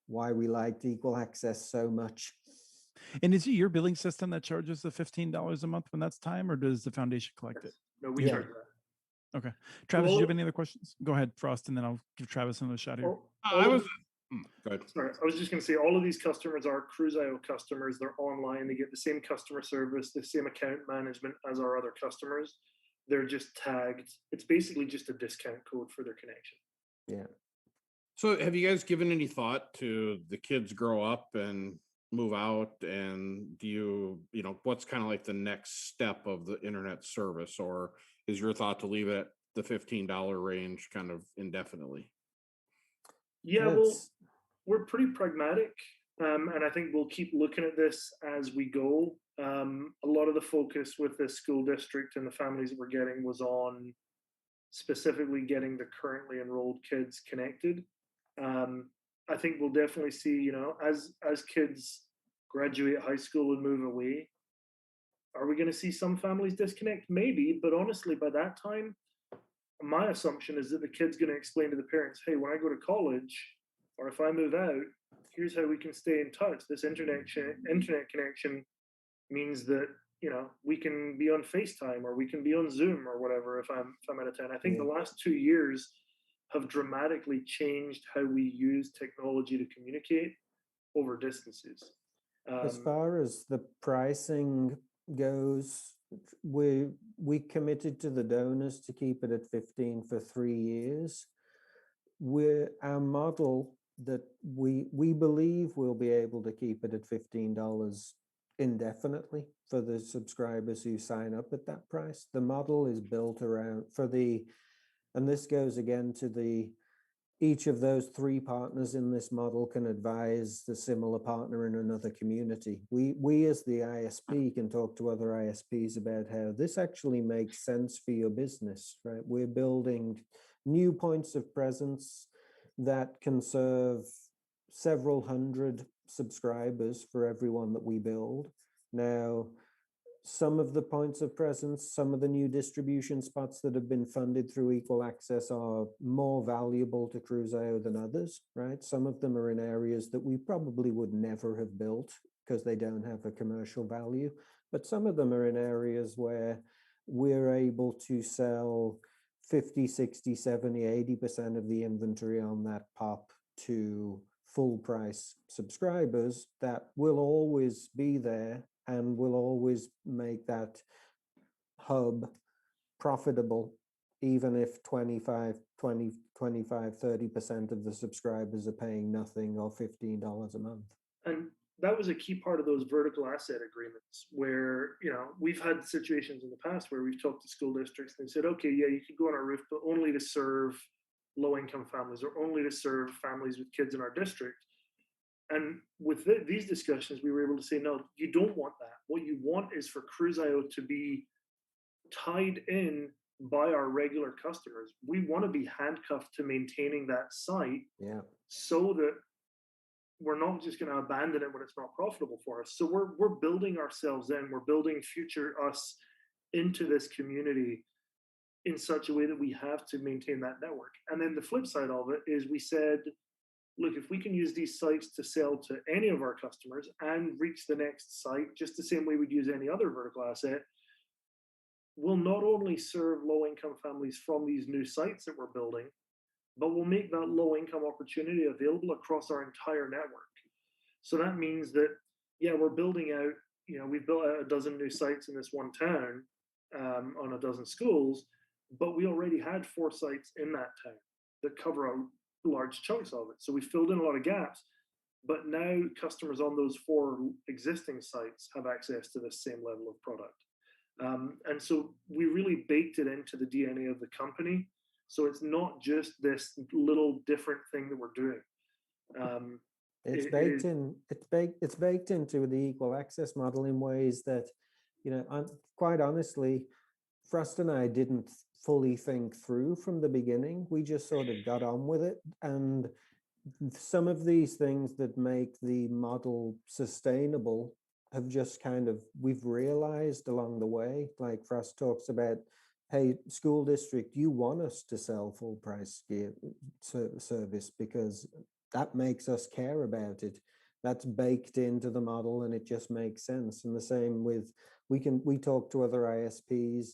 why we liked equal access so much. And is it your billing system that charges the $15 a month when that's time, or does the foundation collect it? No, we charge that. Okay. Travis, do you have any other questions? Go ahead, Frost, and then I'll give Travis another shot here. Go ahead. Sorry, I was just going to say, all of these customers are Cruise.io customers. They're online. They get the same customer service, the same account management as our other customers. They're just tagged. It's basically just a discount code for their connection. Yeah. So have you guys given any thought to the kids grow up and move out, and do you what's kind of like the next step of the internet service, or is your thought to leave it at the $15 range kind of indefinitely? Yeah, well, we're pretty pragmatic, and I think we'll keep looking at this as we go. A lot of the focus with the school district and the families that we're getting was on specifically getting the currently enrolled kids connected. I think we'll definitely see, as kids graduate high school and move away, are we going to see some families disconnect? Maybe, but honestly, by that time, my assumption is that the kid's going to explain to the parents, hey, when I go to college, or if I move out, here's how we can stay in touch. This internet connection means that, we can be on FaceTime, or we can be on Zoom, or whatever, if I'm out of town. I think the last 2 years have dramatically changed how we use technology to communicate over distances. As far as the pricing goes, we committed to the donors to keep it at 15 for 3 years. Our model that we believe we'll be able to keep it at $15 indefinitely for the subscribers who sign up at that price. The model is built around and this goes again to the each of those three partners in this model can advise the similar partner in another community. We as the ISP can talk to other ISPs about how this actually makes sense for your business, right? We're building new points of presence that can serve several hundred subscribers for everyone that we build. Now, some of the points of presence, some of the new distribution spots that have been funded through Equal Access are more valuable to Cruise.io than others, right? Some of them are in areas that we probably would never have built because they don't have a commercial value. But some of them are in areas where we're able to sell 50, 60, 70, 80% of the inventory on that POP to full price subscribers that will always be there and will always make that hub profitable, even if 25, 20, 25, 30% of the subscribers are paying nothing or $15 a month. And that was a key part of those vertical asset agreements where, we've had situations in the past where we've talked to school districts and they said, okay, yeah, you could go on our roof, but only to serve low-income families or only to serve families with kids in our district. And with these discussions, we were able to say, no, you don't want that. What you want is for Cruise.io to be tied in by our regular customers. We want to be handcuffed to maintaining that site, so that we're not just going to abandon it when it's not profitable for us. So we're building ourselves in, we're building future us into this community in such a way that we have to maintain that network. And then the flip side of it is we said, look, if we can use these sites to sell to any of our customers and reach the next site, just the same way we'd use any other vertical asset, we'll not only serve low-income families from these new sites that we're building, but we'll make that low-income opportunity available across our entire network. So that means that, we're building out, we've built out a dozen new sites in this one town on a dozen schools, but we already had 4 sites in that town that cover a large chunks of it. So we filled in a lot of gaps, but now customers on those 4 existing sites have access to the same level of product. And so we really baked it into the DNA of the company. So it's not just this little different thing that we're doing. It's baked into the Equal Access model in ways that, quite honestly, Frost and I didn't fully think through from the beginning. We just sort of got on with it. And some of these things that make the model sustainable have just we've realized along the way. Like Frost talks about, hey, school district, you want us to sell full price gear service because that makes us care about it. That's baked into the model and it just makes sense. And the same with, we talk to other ISPs,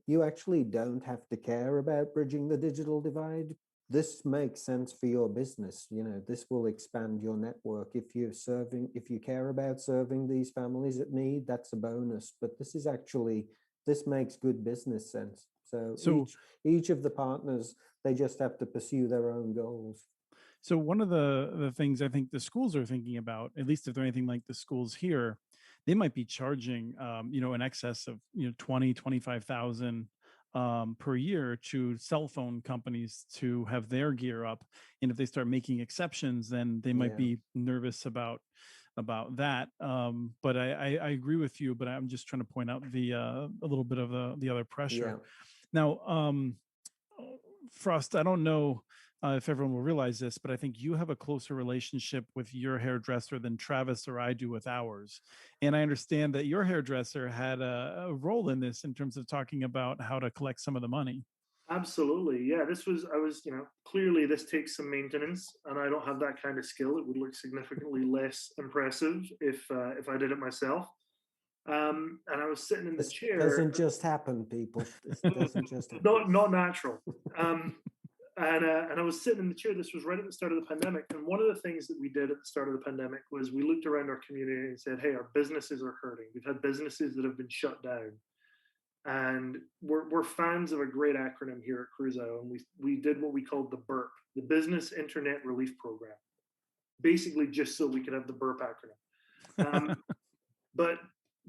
you actually don't have to care about bridging the digital divide. This makes sense for your business. This will expand your network. If you care about serving these families at need, that's a bonus. But this makes good business sense. So each of the partners, they just have to pursue their own goals. So one of the things I think the schools are thinking about, at least if they're anything like the schools here, they might be charging, in excess of, 20, 25,000 per year to cell phone companies to have their gear up. And if they start making exceptions, then they might be nervous about that. But I agree with you, but I'm just trying to point out a little bit of the other pressure. Now, Frost, I don't know if everyone will realize this, but I think you have a closer relationship with your hairdresser than Travis or I do with ours. And I understand that your hairdresser had a role in this in terms of talking about how to collect some of the money. Absolutely. Yeah, clearly this takes some maintenance and I don't have that kind of skill. It would look significantly less impressive if I did it myself. And I was sitting in the chair. It doesn't just happen, people. This doesn't just happen. Not natural. And I was sitting in the chair. This was right at the start of the pandemic. And one of the things that we did at the start of the pandemic was we looked around our community and said, hey, our businesses are hurting. We've had businesses that have been shut down. And we're fans of a great acronym here at Cruise.io. And we did what we called the BIRP, the Business Internet Relief Program, basically just so we could have the BIRP acronym. But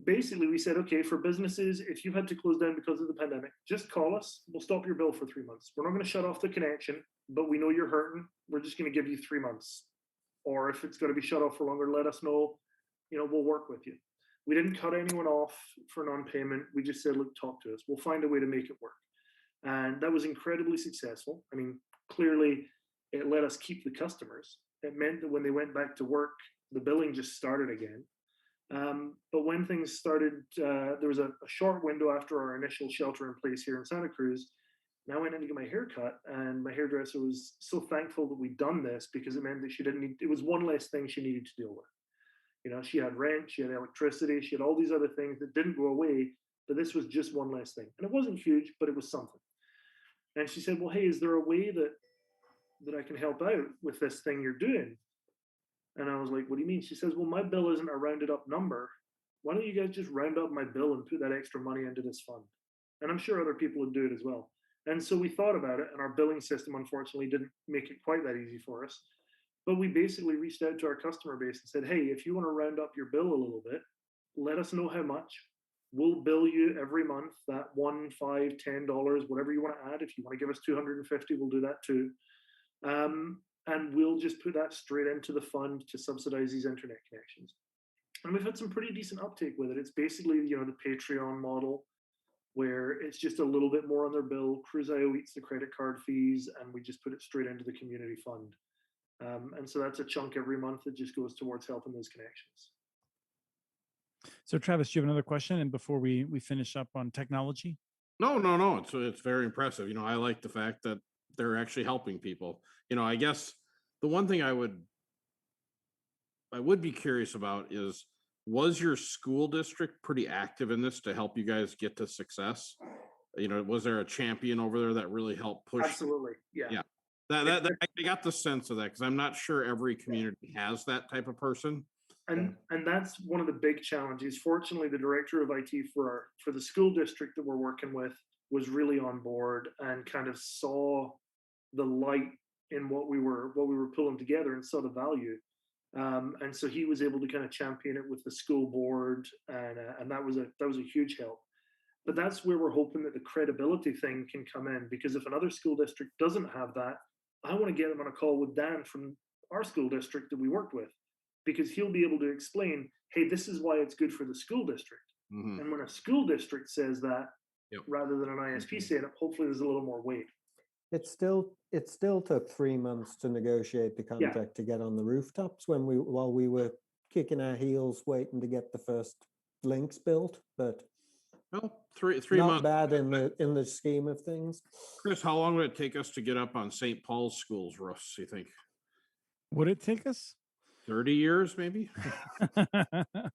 basically we said, okay, for businesses, if you had to close down because of the pandemic, just call us. We'll stop your bill for 3 months. We're not going to shut off the connection. but we know you're hurting. We're just going to give you 3 months. Or if it's going to be shut off for longer, let us know. We'll work with you. We didn't cut anyone off for non-payment. We just said, look, talk to us. We'll find a way to make it work. And that was incredibly successful. I mean, clearly it let us keep the customers. It meant that when they went back to work, the billing just started again. But when things started, there was a short window after our initial shelter in place here in Santa Cruz. And I went in to get my hair cut, and my hairdresser was so thankful that we'd done this because it meant that she didn't need, it was one less thing she needed to deal with. She had rent, she had electricity, she had all these other things that didn't go away, but this was just one less thing. And it wasn't huge, but it was something. And she said, well, hey, is there a way that I can help out with this thing you're doing? And I was like, what do you mean? She says, well, my bill isn't a rounded up number. Why don't you guys just round up my bill and put that extra money into this fund? And I'm sure other people would do it as well. And so we thought about it, and our billing system, unfortunately, didn't make it quite that easy for us. But we basically reached out to our customer base and said, hey, if you want to round up your bill a little bit, let us know how much. We'll bill you every month that $1, $5, $10, whatever you want to add. If you want to give us $250, we'll do that too. And we'll just put that straight into the fund to subsidize these internet connections. And we've had some pretty decent uptake with it. It's basically, the Patreon model, where it's just a little bit more on their bill. Cruise.io eats the credit card fees, and we just put it straight into the community fund. And so that's a chunk every month that just goes towards helping those connections. So Travis, do you have another question? And before we finish up on technology? No. It's very impressive. I like the fact that they're actually helping people. I guess the one thing I would be curious about is, was your school district pretty active in this to help you guys get to success? Was there a champion over there that really helped push? Absolutely. Yeah. That I got the sense of that, because I'm not sure every community has that type of person. And that's one of the big challenges. Fortunately, the director of IT for the school district that we're working with was really on board and kind of saw the light in what we were pulling together and saw the value. And so he was able to kind of champion it with the school board, and that was a huge help. But that's where we're hoping that the credibility thing can come in, because if another school district doesn't have that, I want to get them on a call with Dan from our school district that we worked with, because he'll be able to explain, hey, this is why it's good for the school district. Mm-hmm. And when a school district says that, rather than an ISP saying it, hopefully there's a little more weight. It still took 3 months to negotiate the contract to get on the rooftops while we were kicking our heels waiting to get the first links built. But three not months. Bad in the scheme of things. Chris, how long would it take us to get up on St. Paul's schools roofs, you think? Would it take us 30 years, maybe?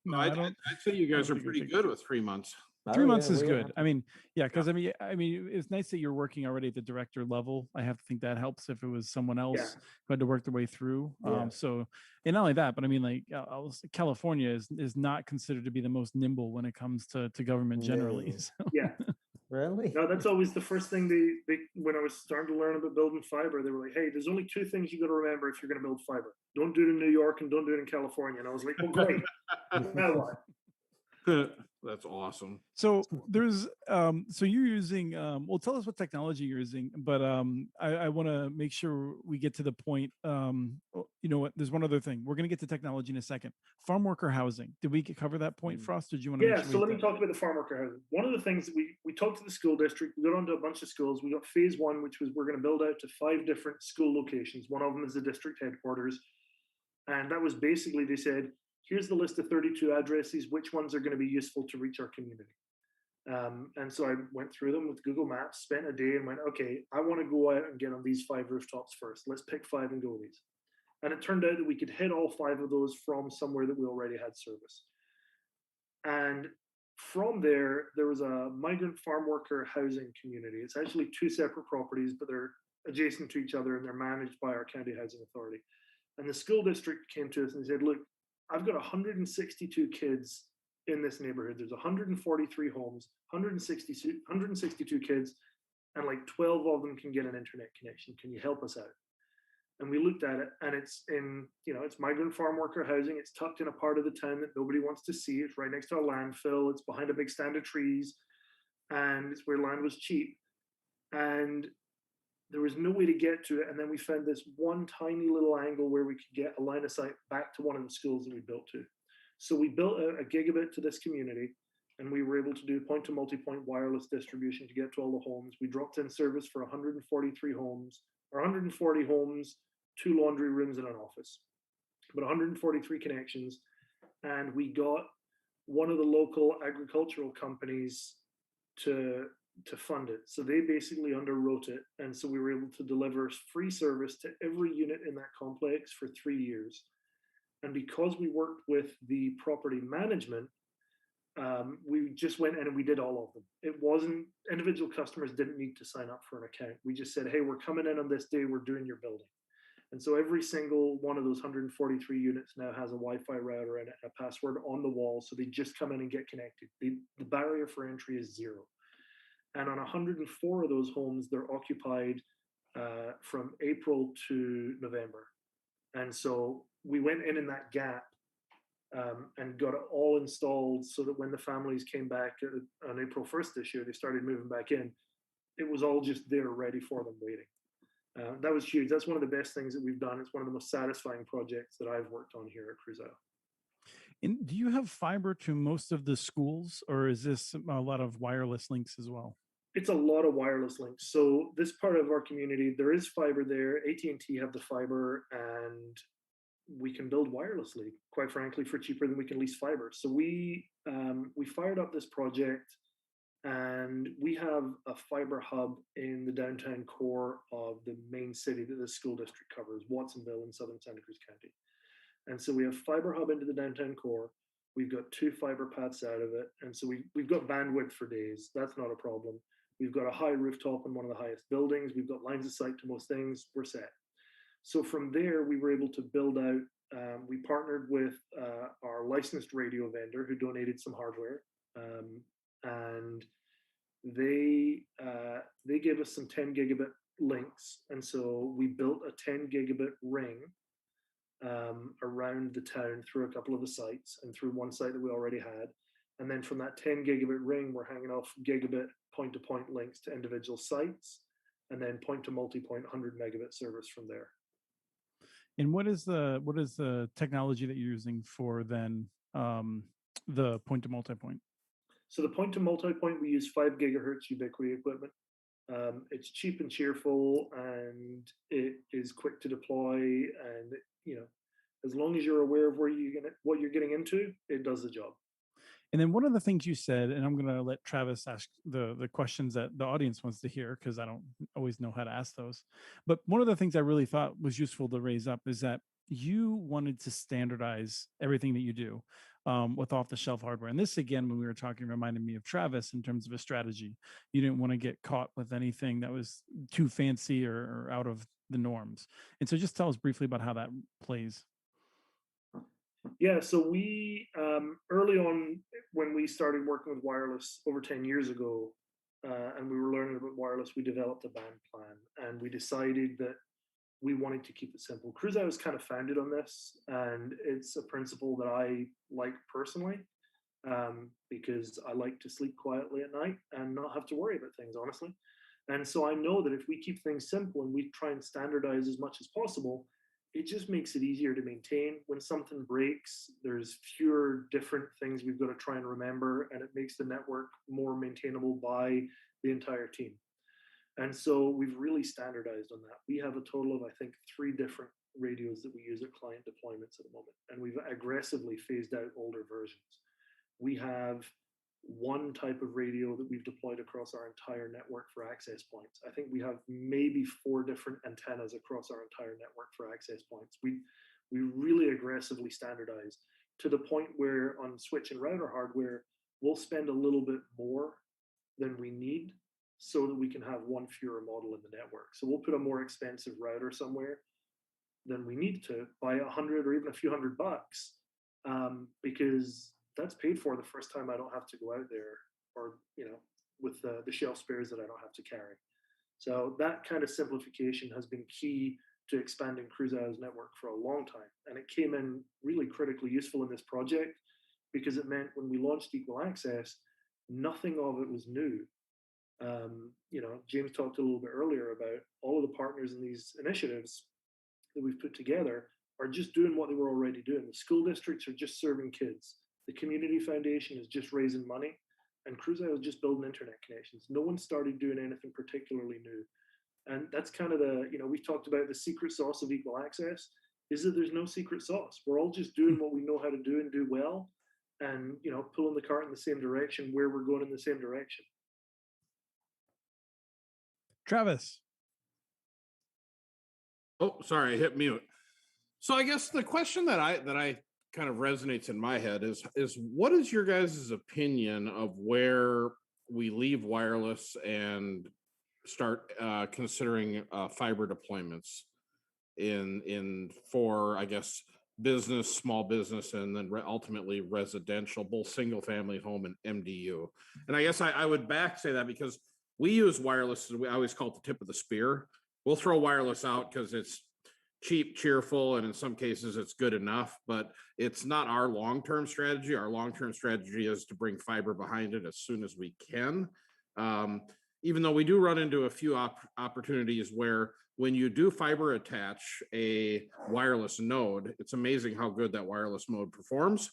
No, I'd say you guys are pretty good with 3 months. 3 months is good. I mean, because I mean, it's nice that you're working already at the director level. I have to think that helps if it was someone else who had to work their way through. So, and not only that, but I mean, like California is not considered to be the most nimble when it comes to government generally. No. So. Yeah. Really? No, that's always the first thing they when I was starting to learn about building fiber, they were like, hey, there's only 2 things you got to remember if you're going to build fiber. Don't do it in New York and don't do it in California. And I was like, well, great. Now what? That's awesome. So there's so you're using well, tell us what technology you're using, but I want to make sure we get to the point. You know what, there's one other thing. We're going to get to technology in a second. Farm worker housing, did we cover that point, Frost? Did you want to make sure so let me talk about the farm worker housing. One of the things that we talked to the school district, we got onto a bunch of schools. We got phase 1, which was we're going to build out to 5 different school locations. One of them is the district headquarters, and that was basically, they said, here's the list of 32 addresses, which ones are going to be useful to reach our community. And so I went through them with Google Maps, spent a day and went, okay, I want to go out and get on these 5 rooftops first. Let's pick 5 and go these. And it turned out that we could hit all 5 of those from somewhere that we already had service. And from there was a migrant farm worker housing community. It's actually 2 separate properties, but they're adjacent to each other and they're managed by our county housing authority. And the school district came to us and said, look, I've got 162 kids in this neighborhood. There's 143 homes, 162 kids, and like 12 of them can get an internet connection. Can you help us out? And we looked at it, and it's in, it's migrant farm worker housing. It's tucked in a part of the town that nobody wants to see. It's right next to a landfill. It's behind a big stand of trees, and it's where land was cheap. And there was no way to get to it. And then we found this one tiny little angle where we could get a line of sight back to one of the schools that we built to. So we built a gigabit to this community, and we were able to do point to multi-point wireless distribution to get to all the homes. We dropped in service for 143 homes, or 140 homes, 2 laundry rooms and an office, but 143 connections. And we got one of the local agricultural companies to fund it. So they basically underwrote it. And so we were able to deliver free service to every unit in that complex for 3 years. And because we worked with the property management, we just went in and we did all of them. It wasn't, individual customers didn't need to sign up for an account. We just said, hey, we're coming in on this day, we're doing your building. And so every single one of those 143 units now has a Wi-Fi router and a password on the wall. So they just come in and get connected. The barrier for entry is 0. And on 104 of those homes, they're occupied from April to November. And so we went in that gap and got it all installed so that when the families came back on April 1st this year, they started moving back in. It was all just there ready for them waiting. That was huge. That's one of the best things that we've done. It's one of the most satisfying projects that I've worked on here at Cruise Isle. And do you have fiber to most of the schools, or is this a lot of wireless links as well? It's a lot of wireless links. So this part of our community, there is fiber there. AT&T have the fiber, and we can build wirelessly, quite frankly, for cheaper than we can lease fiber. So we fired up this project, and we have a fiber hub in the downtown core of the main city that the school district covers, Watsonville in southern Santa Cruz County. And so we have fiber hub into the downtown core. We've got 2 fiber paths out of it. And so we've got bandwidth for days. That's not a problem. We've got a high rooftop in one of the highest buildings. We've got lines of sight to most things. We're set. So from there, we were able to build out. We partnered with our licensed radio vendor who donated some hardware, and they gave us some 10 gigabit links. And so we built a 10 gigabit ring around the town through a couple of the sites and through one site that we already had. And then from that 10 gigabit ring, we're hanging off gigabit point-to-point links to individual sites, and then point to multi-point 100 megabit service from there. And what is the technology that you're using for then the point to multi-point? So the point to multi-point, we use 5 gigahertz Ubiquiti equipment. It's cheap and cheerful, and it is quick to deploy. And as long as you're aware of what you're getting into, it does the job. And then one of the things you said, and I'm going to let Travis ask the questions that the audience wants to hear, because I don't always know how to ask those. But one of the things I really thought was useful to raise up is that you wanted to standardize everything that you do with off-the-shelf hardware. And this, again, when we were talking, reminded me of Travis in terms of a strategy. You didn't want to get caught with anything that was too fancy or out of the norms. And so just tell us briefly about how that plays. Yeah, so we early on when we started working with wireless over 10 years ago, and we were learning about wireless, we developed a band plan, and we decided that we wanted to keep it simple. Cruise Isle was kind of founded on this, and it's a principle that I like personally, because I like to sleep quietly at night and not have to worry about things, honestly. And so I know that if we keep things simple and we try and standardize as much as possible, it just makes it easier to maintain. When something breaks, there's fewer different things we've got to try and remember, and it makes the network more maintainable by the entire team. And so we've really standardized on that. We have a total of, I think, 3 different radios that we use at client deployments at the moment, and we've aggressively phased out older versions. We have 1 type of radio that we've deployed across our entire network for access points. I think we have maybe 4 different antennas across our entire network for access points. We really aggressively standardized to the point where on switch and router hardware, we'll spend a little bit more than we need so that we can have 1 fewer model in the network. So we'll put a more expensive router somewhere than we need to, by $100 or even a few $100, because that's paid for the first time I don't have to go out there, or with the shelf spares that I don't have to carry. So that kind of simplification has been key to expanding Cruise Isle's network for a long time, and it came in really critically useful in this project, because it meant when we launched Equal Access, nothing of it was new. James talked a little bit earlier about all of the partners in these initiatives that we've put together are just doing what they were already doing. The school districts are just serving kids. The community foundation is just raising money, and Cruise.io is just building internet connections. No one started doing anything particularly new. And that's kind of we've talked about the secret sauce of equal access is that there's no secret sauce. We're all just doing what we know how to do and do well, and pulling the cart in the same direction where we're going in the same direction. Travis. Oh, sorry, I hit mute. So I guess the question that I kind of resonates in my head is what is your guys' opinion of where we leave wireless and start considering fiber deployments for, I guess, business, small business, and then ultimately residential, both single family home and MDU. And I guess I would say that because we use wireless, I always call it the tip of the spear. We'll throw wireless out because it's cheap, cheerful, and in some cases it's good enough, but it's not our long-term strategy. Our long-term strategy is to bring fiber behind it as soon as we can. Even though we do run into a few opportunities where when you do fiber attach a wireless node, it's amazing how good that wireless node performs.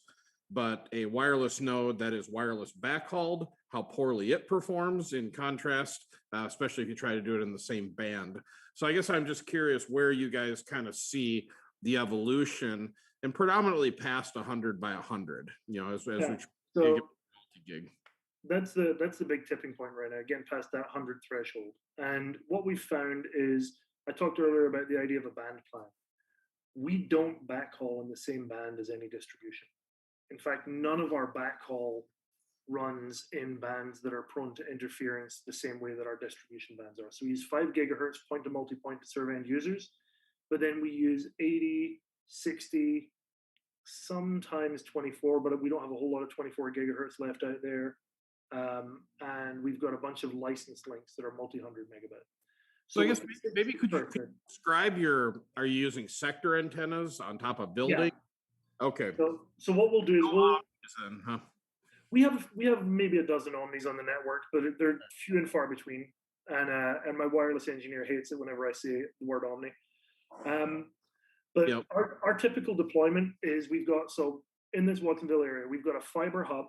But a wireless node that is wireless backhauled, how poorly it performs in contrast, especially if you try to do it in the same band. So I guess I'm just curious where you guys kind of see the evolution, and predominantly past 100 by 100, as we gig. That's the big tipping point right now, getting past that 100 threshold. And what we found is, I talked earlier about the idea of a band plan. We don't backhaul in the same band as any distribution. In fact, none of our backhaul runs in bands that are prone to interference the same way that our distribution bands are. So we use 5 gigahertz point to multipoint to serve end users, but then we use 80, 60, sometimes 24, but we don't have a whole lot of 24 gigahertz left out there. And we've got a bunch of licensed links that are multi-hundred megabit. So I guess maybe could you describe are you using sector antennas on top of building? Yeah. Okay. So what we'll do is we have maybe a dozen Omnis on the network, but they're few and far between. And my wireless engineer hates it whenever I say the word Omni. But yep. Our typical deployment is in this Watsonville area, we've got a fiber hub.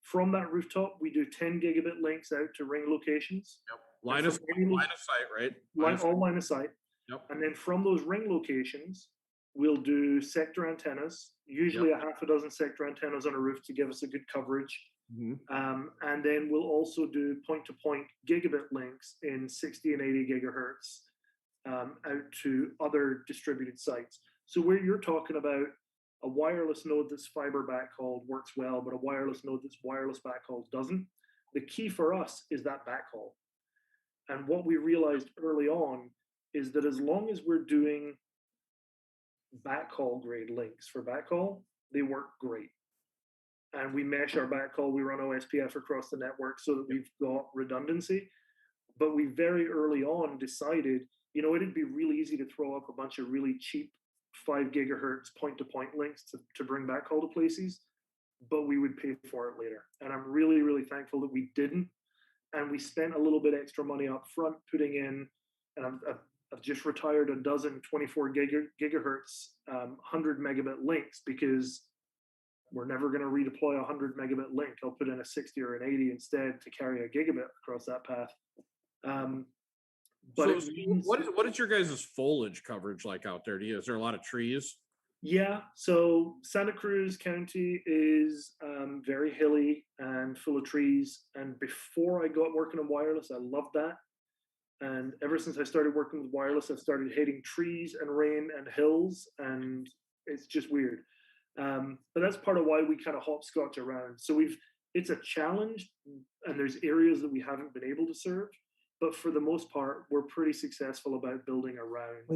From that rooftop, we do 10 gigabit links out to ring locations. Yep. Line of sight, right? All line of sight. Yep. And then from those ring locations, we'll do sector antennas, usually a half a dozen sector antennas on a roof to give us a good coverage. Mm-hmm. And then we'll also do point-to-point gigabit links in 60 and 80 gigahertz out to other distributed sites. So where you're talking about a wireless node that's fiber backhauled works well, but a wireless node that's wireless backhauled doesn't. The key for us is that backhaul. And what we realized early on is that as long as we're doing backhaul grade links for backhaul, they work great. And we mesh our backhaul, we run OSPF across the network so that we've got redundancy. But we very early on decided, it'd be really easy to throw up a bunch of really cheap 5 gigahertz point-to-point links to bring backhaul to places, but we would pay for it later. And I'm really, really thankful that we didn't. And we spent a little bit extra money up front putting in, and I've just retired a dozen 24 gigahertz 100 megabit links because we're never going to redeploy a 100 megabit link. I'll put in a 60 or an 80 instead to carry a gigabit across that path. But so what is your guys' foliage coverage like out there? Is there a lot of trees? Yeah, so Santa Cruz County is very hilly and full of trees. And before I got working on wireless, I loved that. And ever since I started working with wireless, I've started hating trees and rain and hills, and it's just weird. But that's part of why we kind of hopscotch around. So it's a challenge, and there's areas that we haven't been able to serve. But for the most part, we're pretty successful about building around.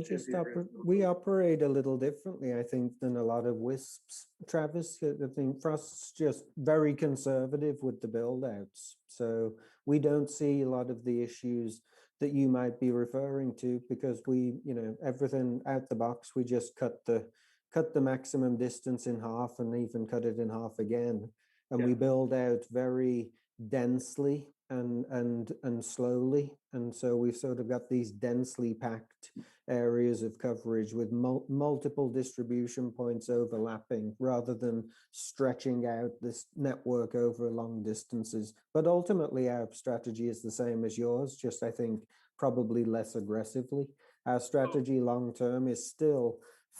We operate a little differently, I think, than a lot of WISPs, Travis. I think Frost's just very conservative with the build outs. So we don't see a lot of the issues that you might be referring to because we, everything out the box, we just cut the maximum distance in half and even cut it in half again. And we build out very densely and slowly. And so we've sort of got these densely packed areas of coverage with multiple distribution points overlapping rather than stretching out this network over long distances. But ultimately, our strategy is the same as yours, just I think probably less aggressively. Our strategy long term is still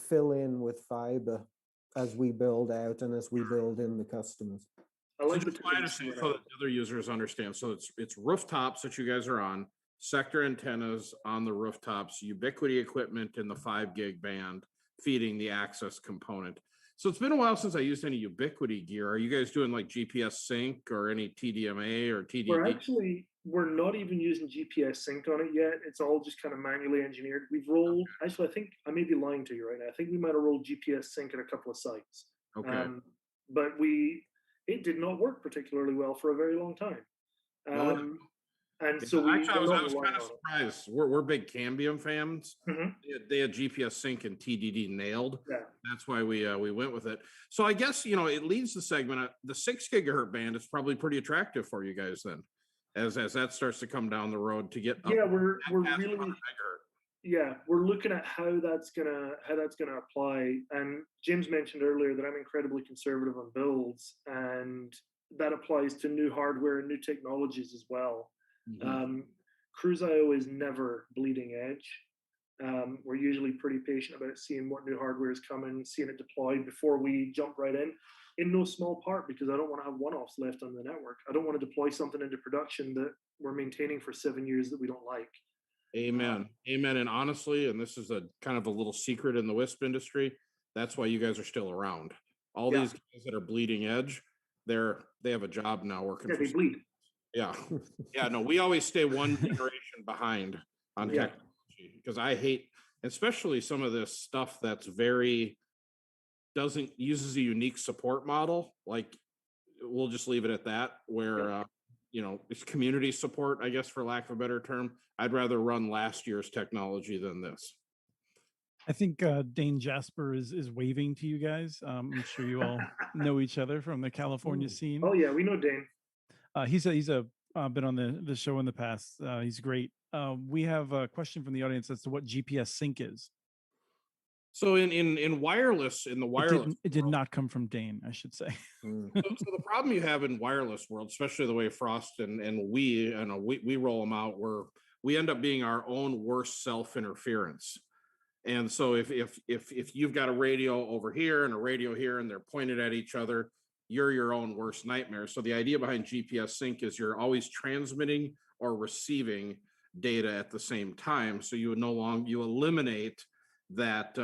fill in with fiber as we build out and as we build in the customers. I like so just so I understand, so that other users understand. So it's rooftops that you guys are on, sector antennas on the rooftops, Ubiquiti equipment in the 5 gig band feeding the access component. So it's been a while since I used any Ubiquiti gear. Are you guys doing like GPS sync or any TDMA or TDD? We're not even using GPS sync on it yet. It's all just kind of manually engineered. We've rolled, actually, I think I may be lying to you right now. I think we might have rolled GPS sync at a couple of sites. Okay. But it did not work particularly well for a very long time. And yeah, so actually, I was kind of surprised. We're big Cambium fans. Mm-hmm. They had GPS sync and TDD nailed. Yeah. That's why we went with it. So I guess it leads the segment. The 6 gigahertz band is probably pretty attractive for you guys then, as that starts to come down the road to get. Yeah, we're really. Yeah, we're looking at how that's gonna apply. And Jim's mentioned earlier that I'm incredibly conservative on builds, and that applies to new hardware and new technologies as well. Mm-hmm. Cruise.io is never bleeding edge. We're usually pretty patient about seeing what new hardware is coming, seeing it deployed before we jump right in no small part because I don't want to have one-offs left on the network. I don't want to deploy something into production that we're maintaining for 7 years that we don't like. Amen. Amen. And honestly, and this is a kind of a little secret in the WISP industry, that's why you guys are still around. All these guys that are bleeding edge, they have a job now working for. They bleed. Yeah. Yeah. No, we always stay one generation behind on technology because I hate, especially some of this stuff that's uses a unique support model. Like we'll just leave it at that, where it's community support, I guess, for lack of a better term. I'd rather run last year's technology than this. I think Dane Jasper is waving to you guys. I'm sure you all know each other from the California scene. Oh yeah, we know Dane. He's been on the show in the past. He's great. We have a question from the audience as to what GPS sync is. So in wireless, it did not come from Dane, I should say. So the problem you have in wireless world, especially the way Frost and we roll them out, where we end up being our own worst self-interference. And so if you've got a radio over here and a radio here and they're pointed at each other, you're your own worst nightmare. So the idea behind GPS sync is you're always transmitting or receiving data at the same time. So you eliminate that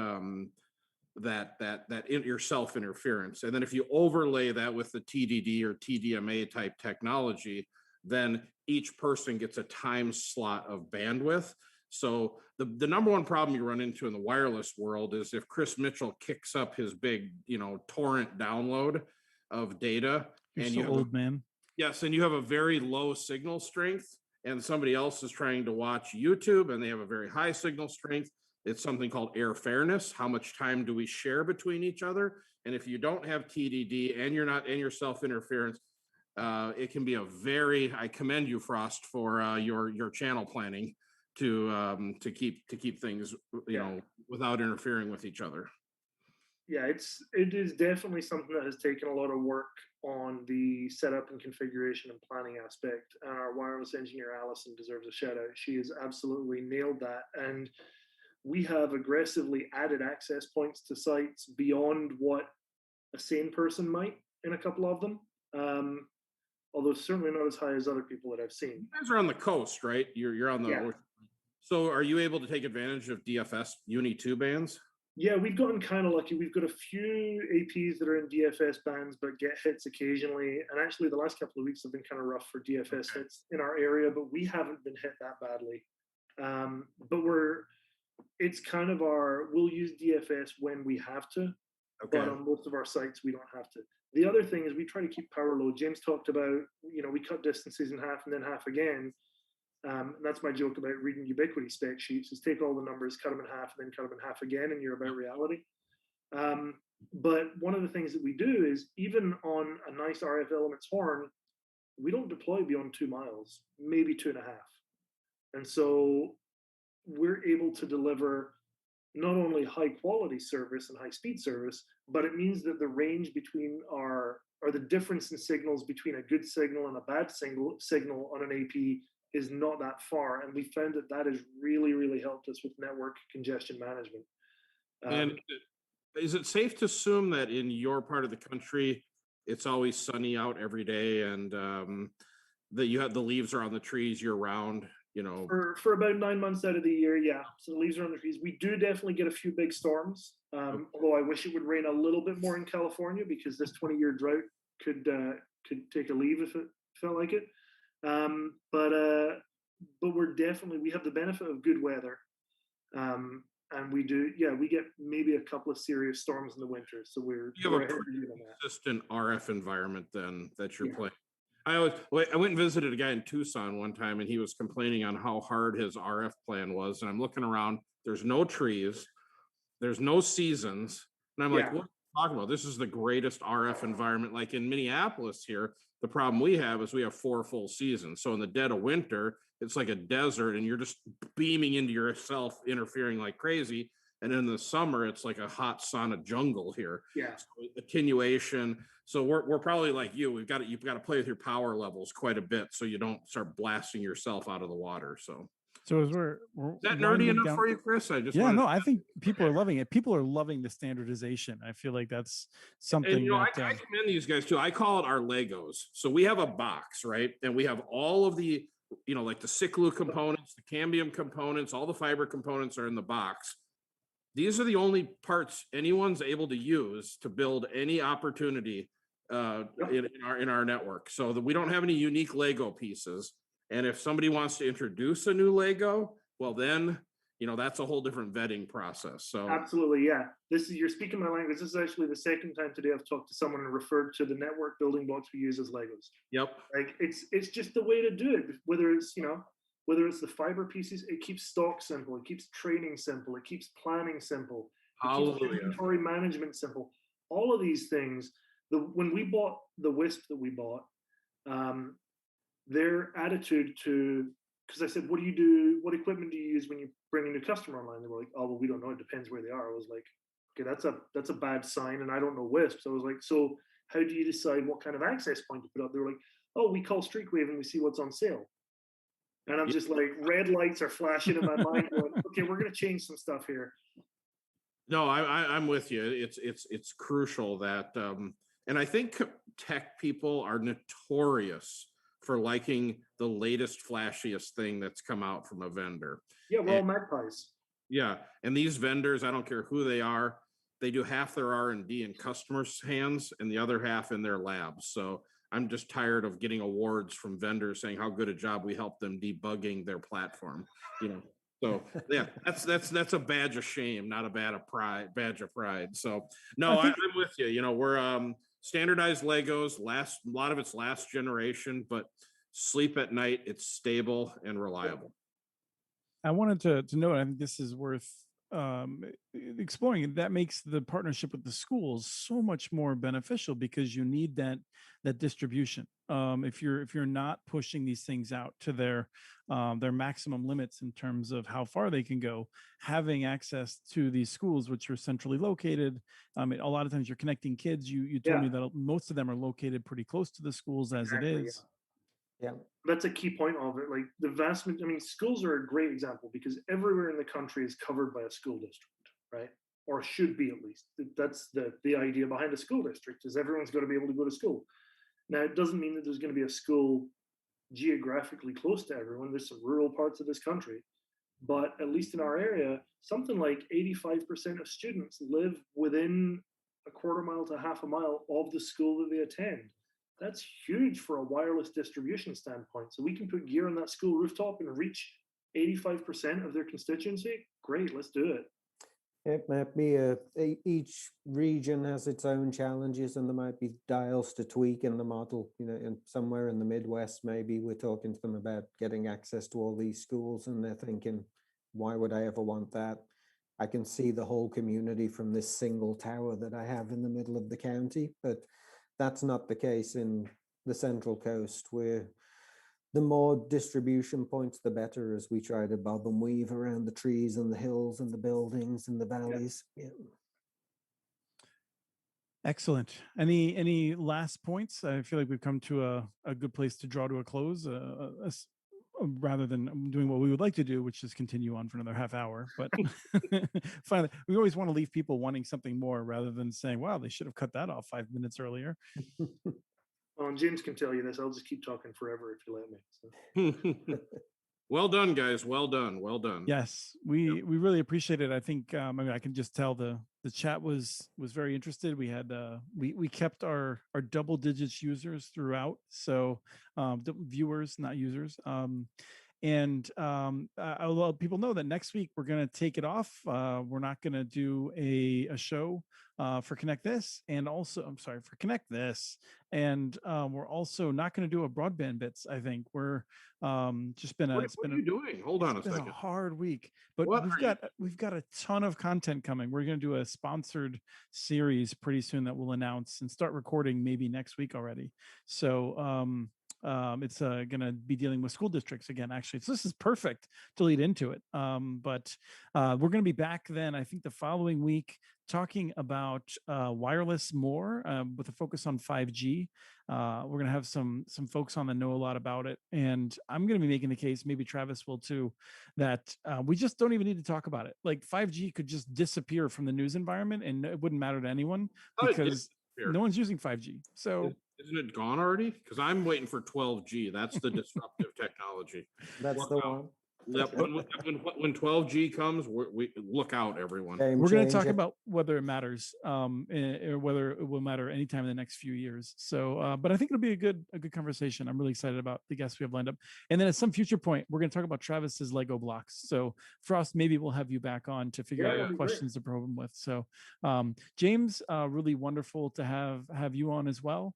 your self interference. And then if you overlay that with the TDD or TDMA type technology, then each person gets a time slot of bandwidth. So the number one problem you run into in the wireless world is if Chris Mitchell kicks up his big, torrent download of data, and you old man. Yes, and you have a very low signal strength, and somebody else is trying to watch YouTube and they have a very high signal strength. It's something called air fairness. How much time do we share between each other? And if you don't have TDD and you're not in your self interference, it can be I commend you, Frost, for your channel planning to keep things without interfering with each other. Yeah, it is definitely something that has taken a lot of work on the setup and configuration and planning aspect. Our wireless engineer Allison deserves a shout out. She has absolutely nailed that, and we have aggressively added access points to sites beyond what a sane person might in a couple of them. Although certainly not as high as other people that I've seen. You guys are on the coast, right? You're on the. Yeah. So are you able to take advantage of DFS Uni 2 bands? Yeah, we've gotten kind of lucky. We've got a few APs that are in DFS bands, but get hits occasionally. And actually, the last couple of weeks have been kind of rough for DFS hits in our area, but we haven't been hit that badly. But it's kind of we'll use DFS when we have to, but on most of our sites, we don't have to. The other thing is we try to keep power low. James talked about, we cut distances in half and then half again. And that's my joke about reading Ubiquiti spec sheets, is take all the numbers, cut them in half, and then cut them in half again, and you're about reality. But one of the things that we do is, even on a nice RF Elements horn, we don't deploy beyond 2 miles, maybe 2.5. And so we're able to deliver not only high quality service and high speed service, but it means that the range between our, or the difference in signals between a good signal and a bad signal on an AP is not that far. And we found that that has really, really helped us with network congestion management. And is it safe to assume that in your part of the country, it's always sunny out every day, and that you have the leaves are on the trees year round? You know, for about 9 months out of the year, yeah. So the leaves are on the trees. We do definitely get a few big storms. Although I wish it would rain a little bit more in California, because this 20-year drought could take a leave if it felt like it. But we're definitely, we have the benefit of good weather. And we do, yeah, we get maybe a couple of serious storms in the winter. So you have a pretty consistent RF environment then that you're playing. I went and visited a guy in Tucson one time, and he was complaining on how hard his RF plan was. And I'm looking around, there's no trees, there's no seasons. And I'm like, what are you talking about? This is the greatest RF environment. Like in Minneapolis here, the problem we have is we have 4 full seasons. So in the dead of winter, it's like a desert, and you're just beaming into yourself, interfering like crazy. And in the summer, it's like a hot sauna jungle here. Yeah. So attenuation. So we're probably like you. You've got to play with your power levels quite a bit, so you don't start blasting yourself out of the water. So as we're is that nerdy enough for you, Chris? I think people are loving it. People are loving the standardization. I feel like that's something. And, I commend these guys too. I call it our Legos. So we have a box, right? And we have all of the, like the Ciclu components, the Cambium components, all the fiber components are in the box. These are the only parts anyone's able to use to build any opportunity in our network. So that we don't have any unique Lego pieces. And if somebody wants to introduce a new Lego, well then, that's a whole different vetting process. So absolutely, yeah. You're speaking my language. This is actually the second time today I've talked to someone and referred to the network building blocks we use as Legos. Yep. Like it's just the way to do it. Whether it's the fiber pieces, it keeps stock simple, it keeps training simple, it keeps planning simple, it keeps inventory management simple. All of these things. When we bought the Wisp that we bought, their attitude to, because I said, what equipment do you use when you bring a new customer online? They were like, oh, well, we don't know, it depends where they are. I was like, okay, that's a bad sign, and I don't know Wisp. So I was like, so how do you decide what kind of access point to put up? They were like, oh, we call Streakwave and we see what's on sale. And I'm just like, red lights are flashing in my mind going, okay, we're going to change some stuff here. No, I'm with you. It's crucial that, and I think tech people are notorious for liking the latest, flashiest thing that's come out from a vendor. Yeah, we're all magpies. Yeah, and these vendors, I don't care who they are, they do half their R&D in customers' hands and the other half in their labs. So I'm just tired of getting awards from vendors saying how good a job we helped them debugging their platform. So yeah, that's a badge of shame, not a badge of pride. So no, I'm with you. We're standardized Legos, a lot of it's last generation, but sleep at night, it's stable and reliable. I wanted to note, I think this is worth exploring. That makes the partnership with the schools so much more beneficial, because you need that distribution. If you're not pushing these things out to their maximum limits in terms of how far they can go, having access to these schools, which are centrally located, a lot of times you're connecting kids. You told me that most of them are located pretty close to the schools as it is. Yeah, that's a key point of it. Like schools are a great example, because everywhere in the country is covered by a school district, right? Or should be, at least. That's the idea behind a school district, is everyone's got to be able to go to school. Now, it doesn't mean that there's going to be a school geographically close to everyone. There's some rural parts of this country, but at least in our area, something like 85% of students live within a quarter mile to half a mile of the school that they attend. That's huge for a wireless distribution standpoint. So we can put gear on that school rooftop and reach 85% of their constituency. Great, let's do it. It might be each region has its own challenges, and there might be dials to tweak in the model. And somewhere in the Midwest, maybe we're talking to them about getting access to all these schools, and they're thinking, why would I ever want that? I can see the whole community from this single tower that I have in the middle of the county, but that's not the case in the Central Coast. The more distribution points, the better, as we try to bob and weave around the trees and the hills and the buildings and the valleys. Yeah. Excellent. Any last points? I feel like we've come to a good place to draw to a close, rather than doing what we would like to do, which is continue on for another half hour. But finally, we always want to leave people wanting something more rather than saying, wow, they should have cut that off 5 minutes earlier. Well, and James can tell you this. I'll just keep talking forever if you let me. So. Well done, guys. Well done. Well done. Yes, we really appreciate it. I think I mean, I can just tell the chat was very interested. We had we kept our double digits users throughout, so viewers, not users. And I'll let people know that next week we're going to take it off. We're not going to do a show for Connect This, and also I'm sorry for Connect This, and we're also not going to do a broadband bits. I think we're just been a. What are you doing? Hold on a second. A hard week, but we've got a ton of content coming. We're going to do a sponsored series pretty soon that we'll announce and start recording maybe next week already. So it's going to be dealing with school districts again, actually. So this is perfect to lead into it. But we're going to be back then, I think the following week, talking about wireless more with a focus on 5G. We're going to have some folks on that know a lot about it. And I'm going to be making the case, maybe Travis will too, that we just don't even need to talk about it. Like 5G could just disappear from the news environment and it wouldn't matter to anyone because no one's using 5G. So isn't it gone already? Because I'm waiting for 12G. That's the disruptive technology. That's the one. When 12G comes, we look out, everyone. We're going to talk about whether it matters, or whether it will matter anytime in the next few years. So, but I think it'll be a good conversation. I'm really excited about the guests we have lined up. And then at some future point, we're going to talk about Travis's Lego blocks. So, Frost, maybe we'll have you back on to figure out what questions to probe him with. So, James, really wonderful to have you on as well.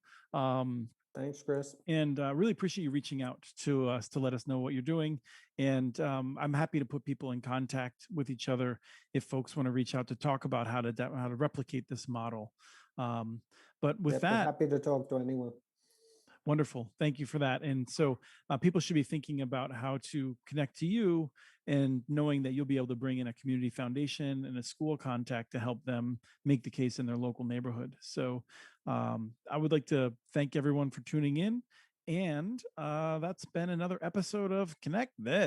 Thanks, Chris. And really appreciate you reaching out to us to let us know what you're doing. And I'm happy to put people in contact with each other if folks want to reach out to talk about how to replicate this model. But with that, happy to talk to anyone. Wonderful. Thank you for that. And so people should be thinking about how to connect to you and knowing that you'll be able to bring in a community foundation and a school contact to help them make the case in their local neighborhood. So I would like to thank everyone for tuning in. And that's been another episode of Connect This.